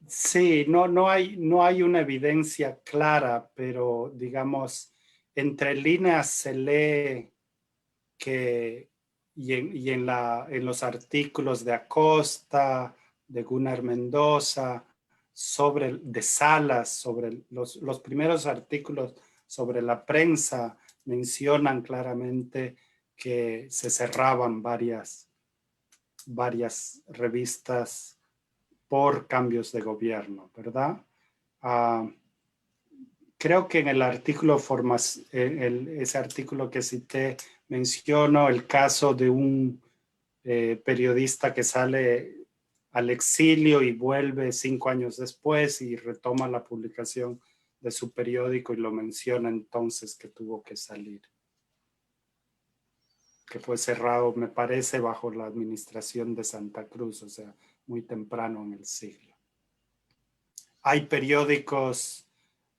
Sí, no hay una evidencia clara, pero digamos, entre líneas se lee que, en los artículos de Acosta, de Gunnar Mendoza, de Salas, sobre los primeros artículos sobre la prensa, mencionan claramente que se cerraban varias revistas por cambios de gobierno, ¿verdad? Creo que en el artículo, ese artículo que cité, menciono el caso de un periodista que sale al exilio y vuelve 5 años después y retoma la publicación de su periódico y lo menciona entonces que tuvo que salir. Que fue cerrado, me parece, bajo la administración de Santa Cruz, o sea, muy temprano en el siglo. Hay periódicos,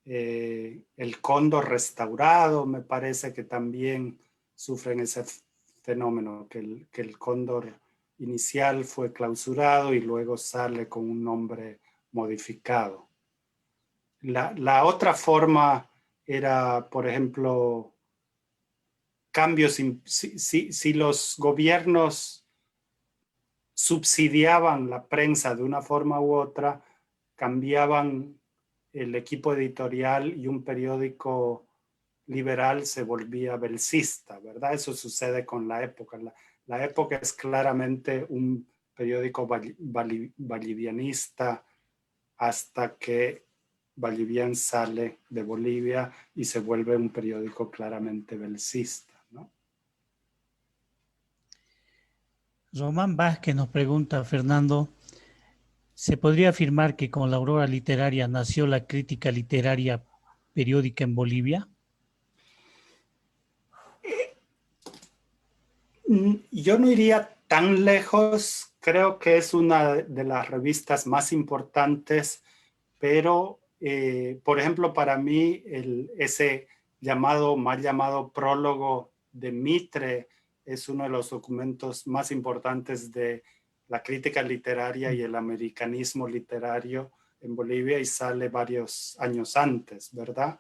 El Cóndor Restaurado, me parece que también sufren ese fenómeno, que el Cóndor inicial fue clausurado y luego sale con un nombre modificado. La otra forma era, por ejemplo, cambios, si los gobiernos subsidiaban la prensa de una forma u otra, cambiaban el equipo editorial y un periódico liberal se volvía belcista, ¿verdad? Eso sucede con La Época. La Época es claramente un periódico bolivianista hasta que Bolivian sale de Bolivia y se vuelve un periódico claramente belcista, ¿no? Román Vázquez nos pregunta, Fernando, ¿se podría afirmar que con la aurora literaria nació la crítica literaria periódica en Bolivia? Yo no iría tan lejos, creo que es una de las revistas más importantes, pero por ejemplo para mí ese mal llamado prólogo de Mitre es uno de los documentos más importantes de la crítica literaria y el americanismo literario en Bolivia y sale varios años antes, ¿verdad?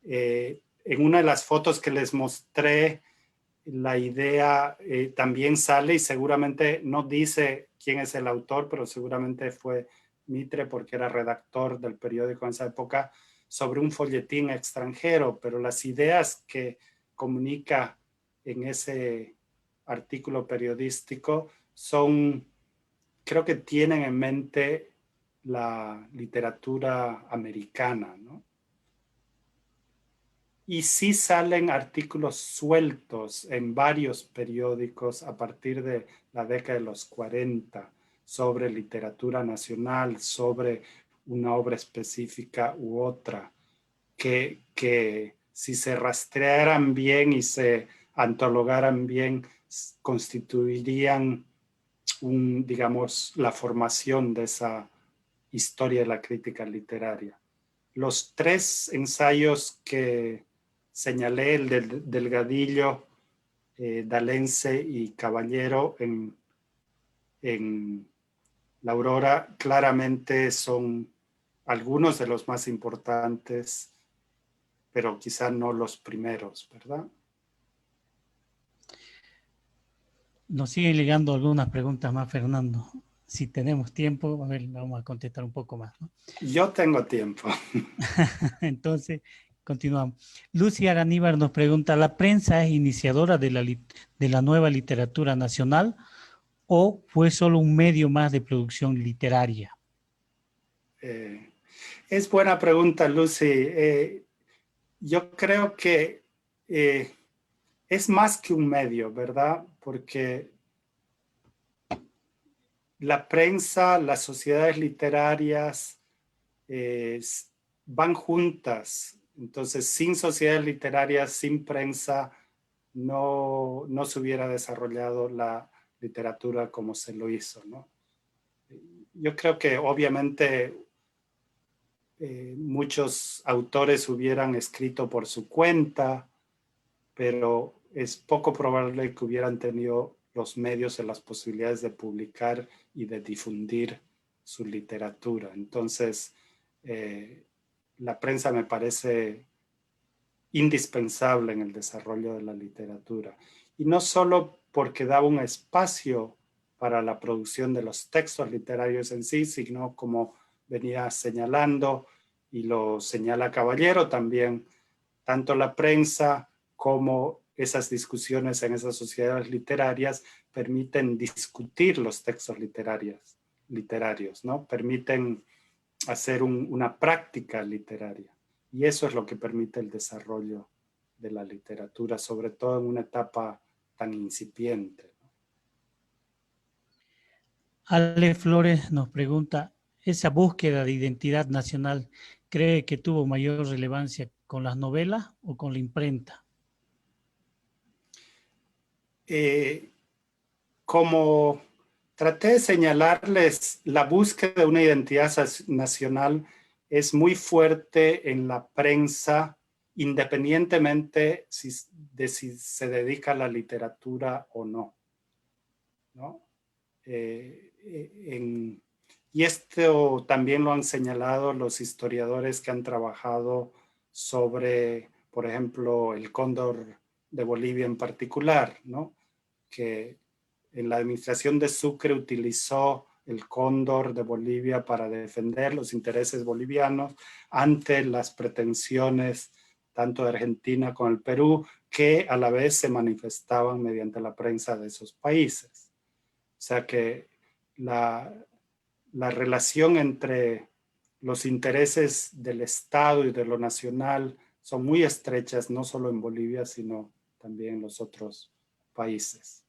En una de las fotos que les mostré, la idea también sale y seguramente no dice quién es el autor, pero seguramente fue Mitre porque era redactor del periódico en esa época, sobre un folletín extranjero, pero las ideas que comunica en ese artículo periodístico creo que tienen en mente la literatura americana, ¿no? Y sí salen artículos sueltos en varios periódicos a partir de la década de los 40 sobre literatura nacional, sobre una obra específica u otra, que si se rastrearan bien y se antologaran bien, constituirían digamos, la formación de esa historia de la crítica literaria. Los 3 ensayos que señalé, el de Delgadillo, D'Alenze y Caballero en La Aurora, claramente son algunos de los más importantes, pero quizá no los primeros, ¿verdad? Nos siguen llegando algunas preguntas más, Fernando. Si tenemos tiempo, a ver, vamos a contestar un poco más, ¿no? Yo tengo tiempo. Entonces, Continuamos. Lucy Araníbar nos pregunta, ¿la prensa es iniciadora de la nueva literatura nacional o fue solo un medio más de producción literaria? Es buena pregunta, Lucy. Yo creo que es más que un medio, ¿verdad? Porque la prensa, las sociedades literarias van juntas. Entonces, sin sociedades literarias, sin prensa, no se hubiera desarrollado la literatura como se lo hizo, ¿no? Yo creo que obviamente muchos autores hubieran escrito por su cuenta, pero es poco probable que hubieran tenido los medios y las posibilidades de publicar y de difundir su literatura. Entonces, la prensa me parece indispensable en el desarrollo de la literatura. Y no solo porque daba un espacio para la producción de los textos literarios en sí, sino como venía señalando y lo señala Caballero también, tanto la prensa como esas discusiones en esas sociedades literarias permiten discutir los textos literarios, ¿no? Permiten hacer una práctica literaria. Y eso es lo que permite el desarrollo de la literatura, sobre todo en una etapa tan incipiente. Ale Flores nos pregunta, ¿esa búsqueda de identidad nacional cree que tuvo mayor relevancia con las novelas o con la imprenta? Como traté de señalarles, la búsqueda de una identidad nacional es muy fuerte en la prensa, independientemente de si se dedica a la literatura o no, ¿no? Y esto también lo han señalado los historiadores que han trabajado sobre, por ejemplo, el cóndor de Bolivia en particular, ¿no? Que en la administración de Sucre utilizó el cóndor de Bolivia para defender los intereses bolivianos ante las pretensiones tanto de Argentina como el Perú, que a la vez se manifestaban mediante la prensa de esos países. O sea que la relación entre los intereses del Estado y de lo nacional son muy estrechas, no solo en Bolivia, sino también en los otros países.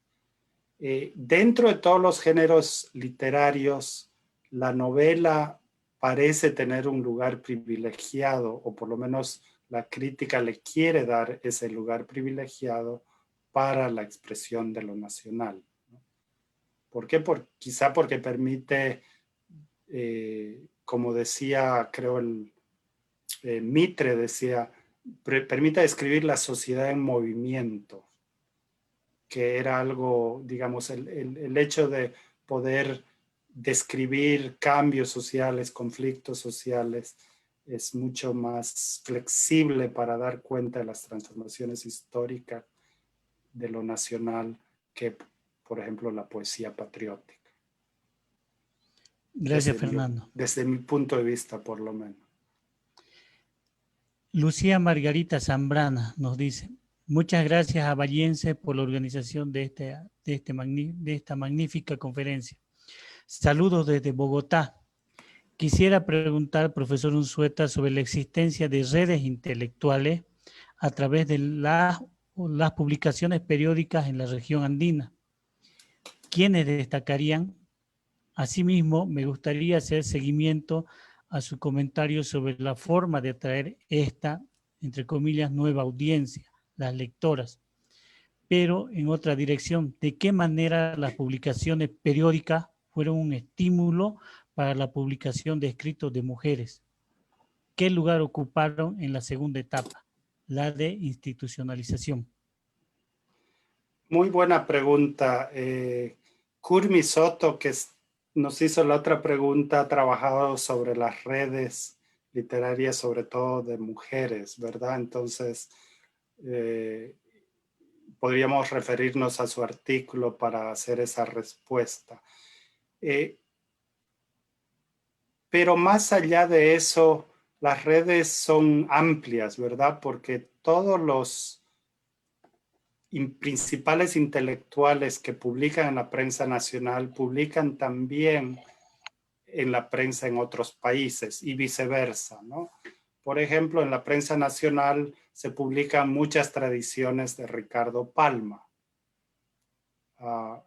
Dentro de todos los géneros literarios, la novela parece tener un lugar privilegiado, o por lo menos la crítica le quiere dar ese lugar privilegiado para la expresión de lo nacional. ¿Por qué? Quizá porque permite, como decía, creo Mitre decía, permite describir la sociedad en movimiento, que era algo, digamos, el hecho de poder describir cambios sociales, conflictos sociales, es mucho más flexible para dar cuenta de las transformaciones históricas de lo nacional que, por ejemplo, la poesía patriótica. Gracias, Fernando. Desde mi punto de vista, por lo menos. Lucía Margarita Zambrana nos dice, muchas gracias a Vallense por la organización de esta magnífica conferencia. Saludos desde Bogotá. Quisiera preguntar, profesor Unzueta, sobre la existencia de redes intelectuales a través de las publicaciones periódicas en la región andina. ¿Quiénes destacarían? Asimismo, me gustaría hacer seguimiento a su comentario sobre la forma de atraer esta, entre comillas, nueva audiencia, las lectoras, pero en otra dirección. ¿De qué manera las publicaciones periódicas fueron un estímulo para la publicación de escritos de mujeres? ¿Qué lugar ocuparon en la segunda etapa, la de institucionalización? Muy buena pregunta. Kurmi Soto, que nos hizo la otra pregunta, ha trabajado sobre las redes literarias, sobre todo de mujeres, ¿verdad? Entonces, podríamos referirnos a su artículo para hacer esa respuesta. Pero más allá de eso, las redes son amplias, ¿verdad? Porque todos los principales intelectuales que publican en la prensa nacional publican también en la prensa en otros países y viceversa, ¿no? Por ejemplo, en la prensa nacional se publican muchas tradiciones de Ricardo Palma.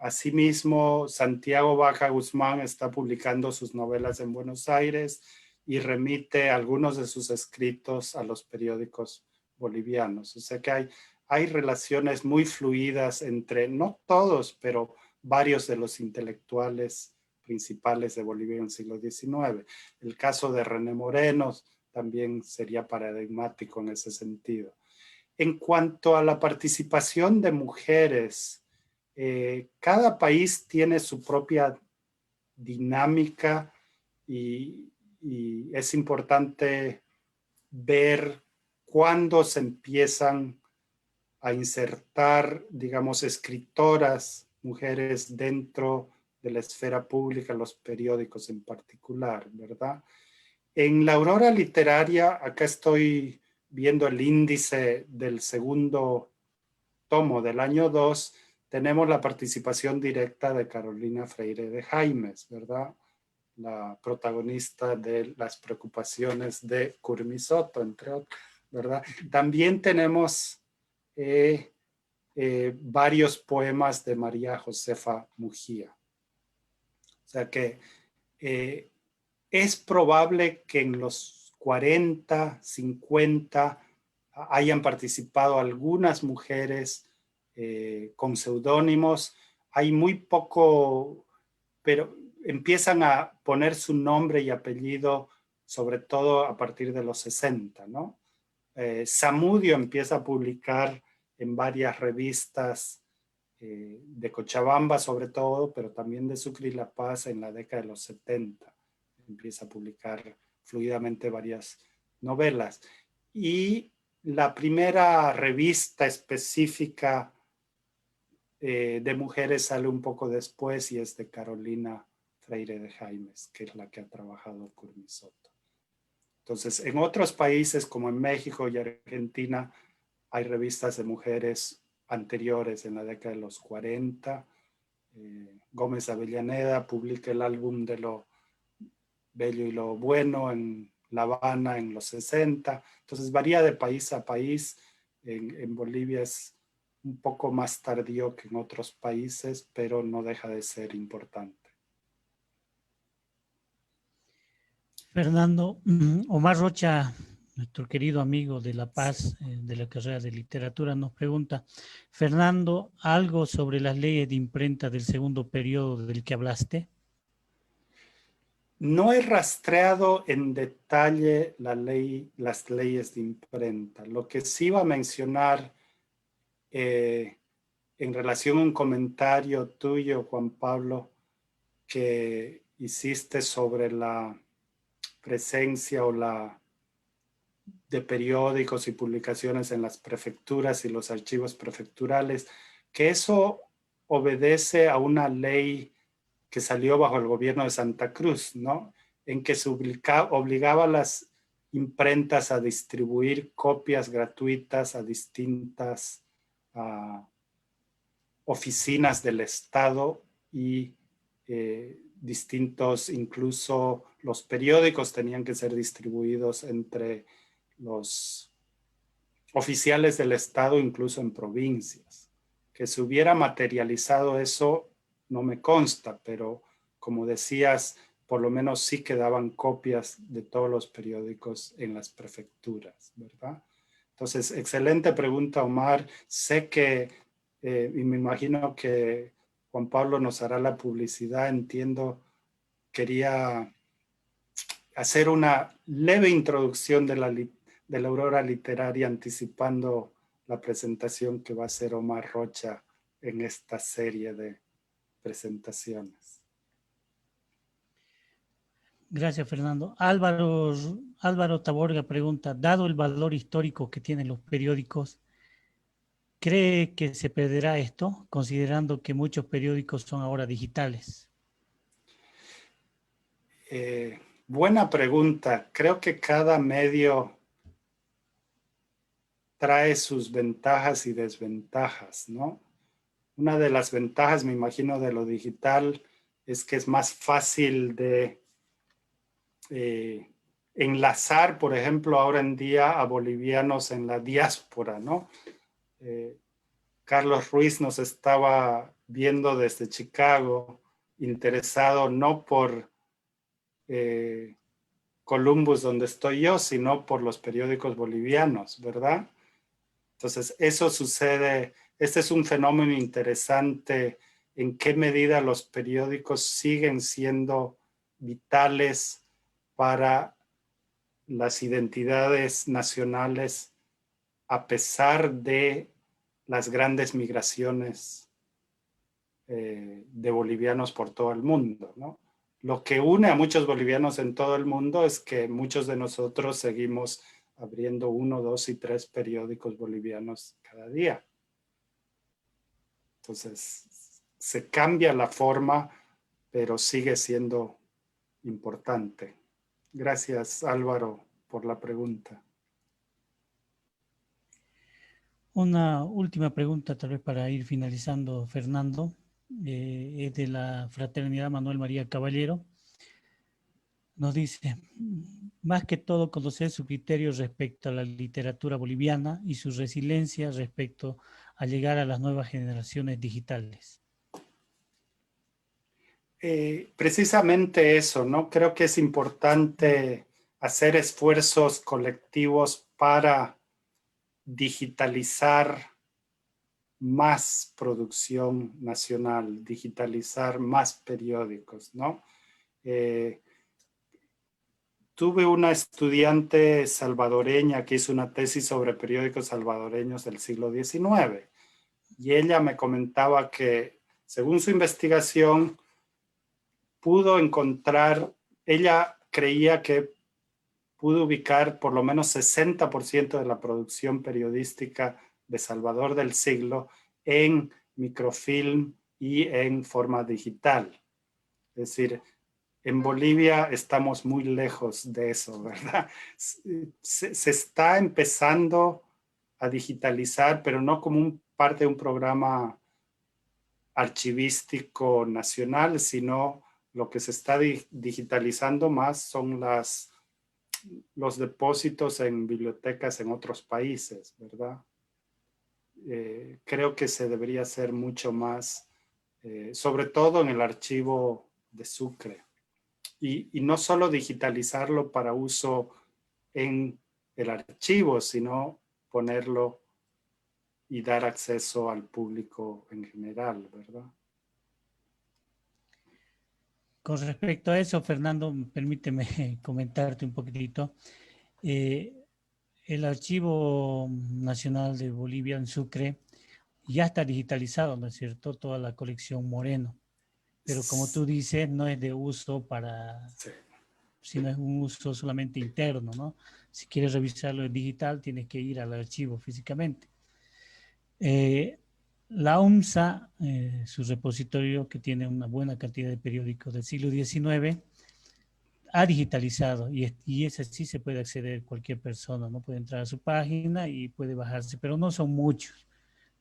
Asimismo, Santiago Baja Guzmán está publicando sus novelas en Buenos Aires y remite algunos de sus escritos a los periódicos bolivianos. O sea que hay relaciones muy fluidas entre, no todos, pero varios de los intelectuales principales de Bolivia en el siglo XIX. El caso de René Moreno también sería paradigmático en ese sentido. En cuanto a la participación de mujeres, cada país tiene su propia dinámica y es importante ver cuándo se empiezan a insertar, digamos, escritoras, mujeres dentro de la esfera pública, los periódicos en particular, ¿verdad? En la Aurora Literaria, acá estoy viendo el índice del segundo tomo del año 2, tenemos la participación directa de Carolina Freire de Jaimes, ¿verdad? La protagonista de Las preocupaciones de Curmisoto, entre otros, ¿verdad? También tenemos varios poemas de María Josefa Mujía. O sea que es probable que en los 40, 50 hayan participado algunas mujeres con seudónimos. Hay muy poco, pero empiezan a poner su nombre y apellido, sobre todo a partir de los 60, ¿no? Zamudio empieza a publicar en varias revistas de Cochabamba sobre todo, pero también de Sucre y La Paz en la década de los 70. Empieza a publicar fluidamente varias novelas. Y la primera revista específica de mujeres sale un poco después y es de Carolina Freire de Jaimes, que es la que ha trabajado Curmisoto. Entonces, en otros países como en México y Argentina hay revistas de mujeres anteriores en la década de los 40. Gómez Avellaneda publica el álbum de lo bello y lo bueno en La Habana en los 60. Entonces varía de país a país. En Bolivia es un poco más tardío que en otros países, pero no deja de ser importante. Fernando, Omar Rocha, nuestro querido amigo de La Paz, de la carrera de literatura, nos pregunta, Fernando, ¿algo sobre las leyes de imprenta del segundo periodo del que hablaste? No he rastreado en detalle las leyes de imprenta. Lo que sí iba a mencionar en relación a un comentario tuyo, Juan Pablo, que hiciste sobre la presencia o la de periódicos y publicaciones en las prefecturas y los archivos prefecturales, que eso obedece a una ley que salió bajo el gobierno de Santa Cruz, ¿no? En que se obligaba a las imprentas a distribuir copias gratuitas a distintas oficinas del Estado y distintos, incluso los periódicos tenían que ser distribuidos entre los oficiales del Estado, incluso en provincias. Que se hubiera materializado eso no me consta, pero como decías, por lo menos sí quedaban copias de todos los periódicos en las prefecturas, ¿verdad? Entonces, excelente pregunta, Omar. Sé que, y me imagino que Juan Pablo nos hará la publicidad, entiendo, quería hacer una leve introducción de la Aurora Literaria anticipando la presentación que va a hacer Omar Rocha en esta serie de presentaciones. Gracias, Fernando. Álvaro Taborga pregunta, dado el valor histórico que tienen los periódicos, ¿cree que se perderá esto, considerando que muchos periódicos son ahora digitales? Buena pregunta. Creo que cada medio trae sus ventajas y desventajas, ¿no? Una de las ventajas, me imagino, de lo digital es que es más fácil de enlazar, por ejemplo, ahora en día a bolivianos en la diáspora, ¿no? Carlos Ruiz nos estaba viendo desde Chicago, interesado no por Columbus, donde estoy yo, sino por los periódicos bolivianos, ¿verdad? Entonces, eso sucede, este es un fenómeno interesante, en qué medida los periódicos siguen siendo vitales para las identidades nacionales a pesar de las grandes migraciones de bolivianos por todo el mundo, ¿no? Lo que une a muchos bolivianos en todo el mundo es que muchos de nosotros seguimos abriendo 1, 2 y 3 periódicos bolivianos cada día. Entonces, se cambia la forma, pero sigue siendo importante. Gracias, Álvaro, por la pregunta. Una última pregunta, tal vez para ir finalizando, Fernando, es de la Fraternidad Manuel María Caballero. Nos dice, más que todo conocer su criterio respecto a la literatura boliviana y su resiliencia respecto a llegar a las nuevas generaciones digitales. Precisamente eso, ¿no? Creo que es importante hacer esfuerzos colectivos para digitalizar más producción nacional, digitalizar más periódicos, ¿no? Tuve una estudiante salvadoreña que hizo una tesis sobre periódicos salvadoreños del siglo XIX y ella me comentaba que, según su investigación, pudo encontrar, ella creía que pudo ubicar por lo menos 60% de la producción periodística de Salvador del siglo en microfilm y en forma digital. Es decir, en Bolivia estamos muy lejos de eso, ¿verdad? Se está empezando a digitalizar, pero no como parte de un programa archivístico nacional, sino lo que se está digitalizando más son los depósitos en bibliotecas en otros países, ¿verdad? Creo que se debería hacer mucho más, sobre todo en el archivo de Sucre. Y no solo digitalizarlo para uso en el archivo, sino ponerlo y dar acceso al público en general, ¿verdad? Con respecto a eso, Fernando, permíteme comentarte un poquitito. El Archivo Nacional de Bolivia en Sucre ya está digitalizado, ¿no es cierto? Toda la colección Moreno. Pero como tú dices, no es de uso para, Sí. sino es un uso solamente interno, ¿no? Si quieres revisarlo en digital, tienes que ir al archivo físicamente. La UMSA, su repositorio que tiene una buena cantidad de periódicos del siglo XIX, ha digitalizado y ese sí se puede acceder cualquier persona, ¿no? Puede entrar a su página y puede bajarse, pero no son muchos.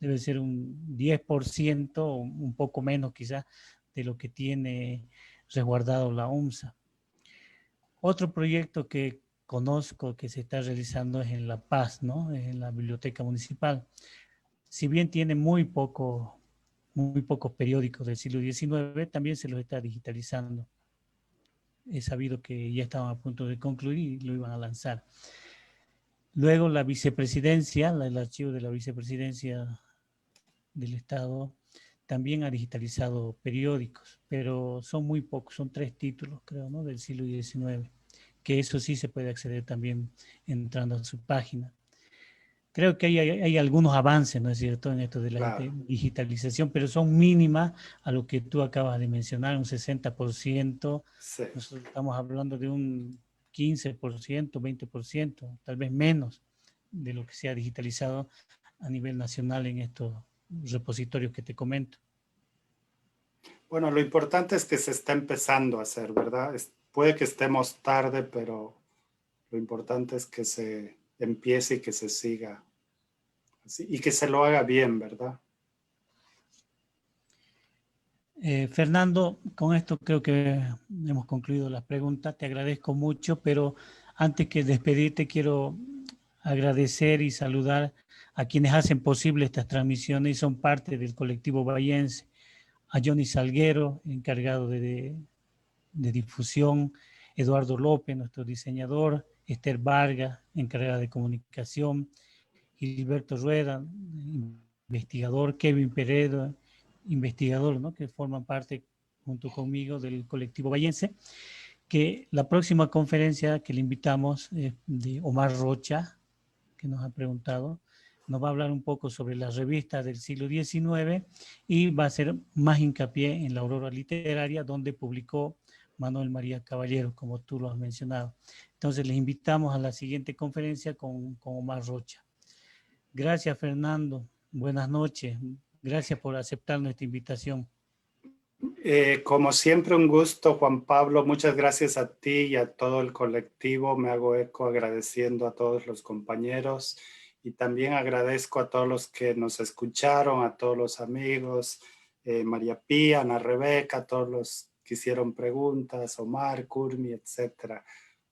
Debe ser un 10%, un poco menos quizás, de lo que tiene resguardado la UMSA. Otro proyecto que conozco que se está realizando es en La Paz, ¿no? En la Biblioteca Municipal. Si bien tiene muy pocos periódicos del siglo XIX, también se los está digitalizando. He sabido que ya estaban a punto de concluir y lo iban a lanzar. Luego la vicepresidencia, el archivo de la vicepresidencia del Estado, también ha digitalizado periódicos, pero son muy pocos, son 3 títulos, creo, ¿no? Del siglo XIX, que eso sí se puede acceder también entrando a su página. Creo que hay algunos avances, ¿no es cierto?, en esto de la Claro. digitalización, pero son mínimas a lo que tú acabas de mencionar, un 60%. Sí. Nosotros estamos hablando de un 15%, 20%, tal vez menos de lo que se ha digitalizado a nivel nacional en estos repositorios que te comento. Bueno, lo importante es que se está empezando a hacer, ¿verdad? puede que estemos tarde, pero lo importante es que se empiece y que se siga así, y que se lo haga bien, ¿verdad? Fernando, con esto creo que hemos concluido las preguntas. Te agradezco mucho, pero antes que despedirte quiero agradecer y saludar a quienes hacen posible estas transmisiones y son parte del colectivo bahiense. A Johnny Salguero, encargado de difusión, Eduardo López, nuestro diseñador, Esther Vargas, encargada de comunicación, Gilberto Rueda, investigador, Kevin Peredo, investigador, ¿no?, que forman parte junto conmigo del colectivo bahiense, que la próxima conferencia que le invitamos es de Omar Rocha, que nos ha preguntado, nos va a hablar un poco sobre las revistas del siglo XIX y va a hacer más hincapié en la Aurora Literaria, donde publicó Manuel María Caballero, como tú lo has mencionado. Entonces les invitamos a la siguiente conferencia con Omar Rocha. Gracias, Fernando. Buenas noches. Gracias por aceptar nuestra invitación. Como siempre, un gusto, Juan Pablo. Muchas gracias a ti y a todo el colectivo. Me hago eco agradeciendo a todos los compañeros y también agradezco a todos los que nos escucharon, a todos los amigos, María Pía, Ana Rebeca, a todos los que hicieron preguntas, Omar, Curmi, etcétera.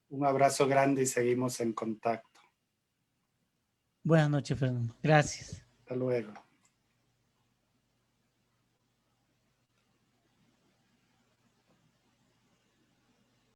Un abrazo grande y seguimos en contacto. Buenas noches, Fernando. Gracias. Hasta luego.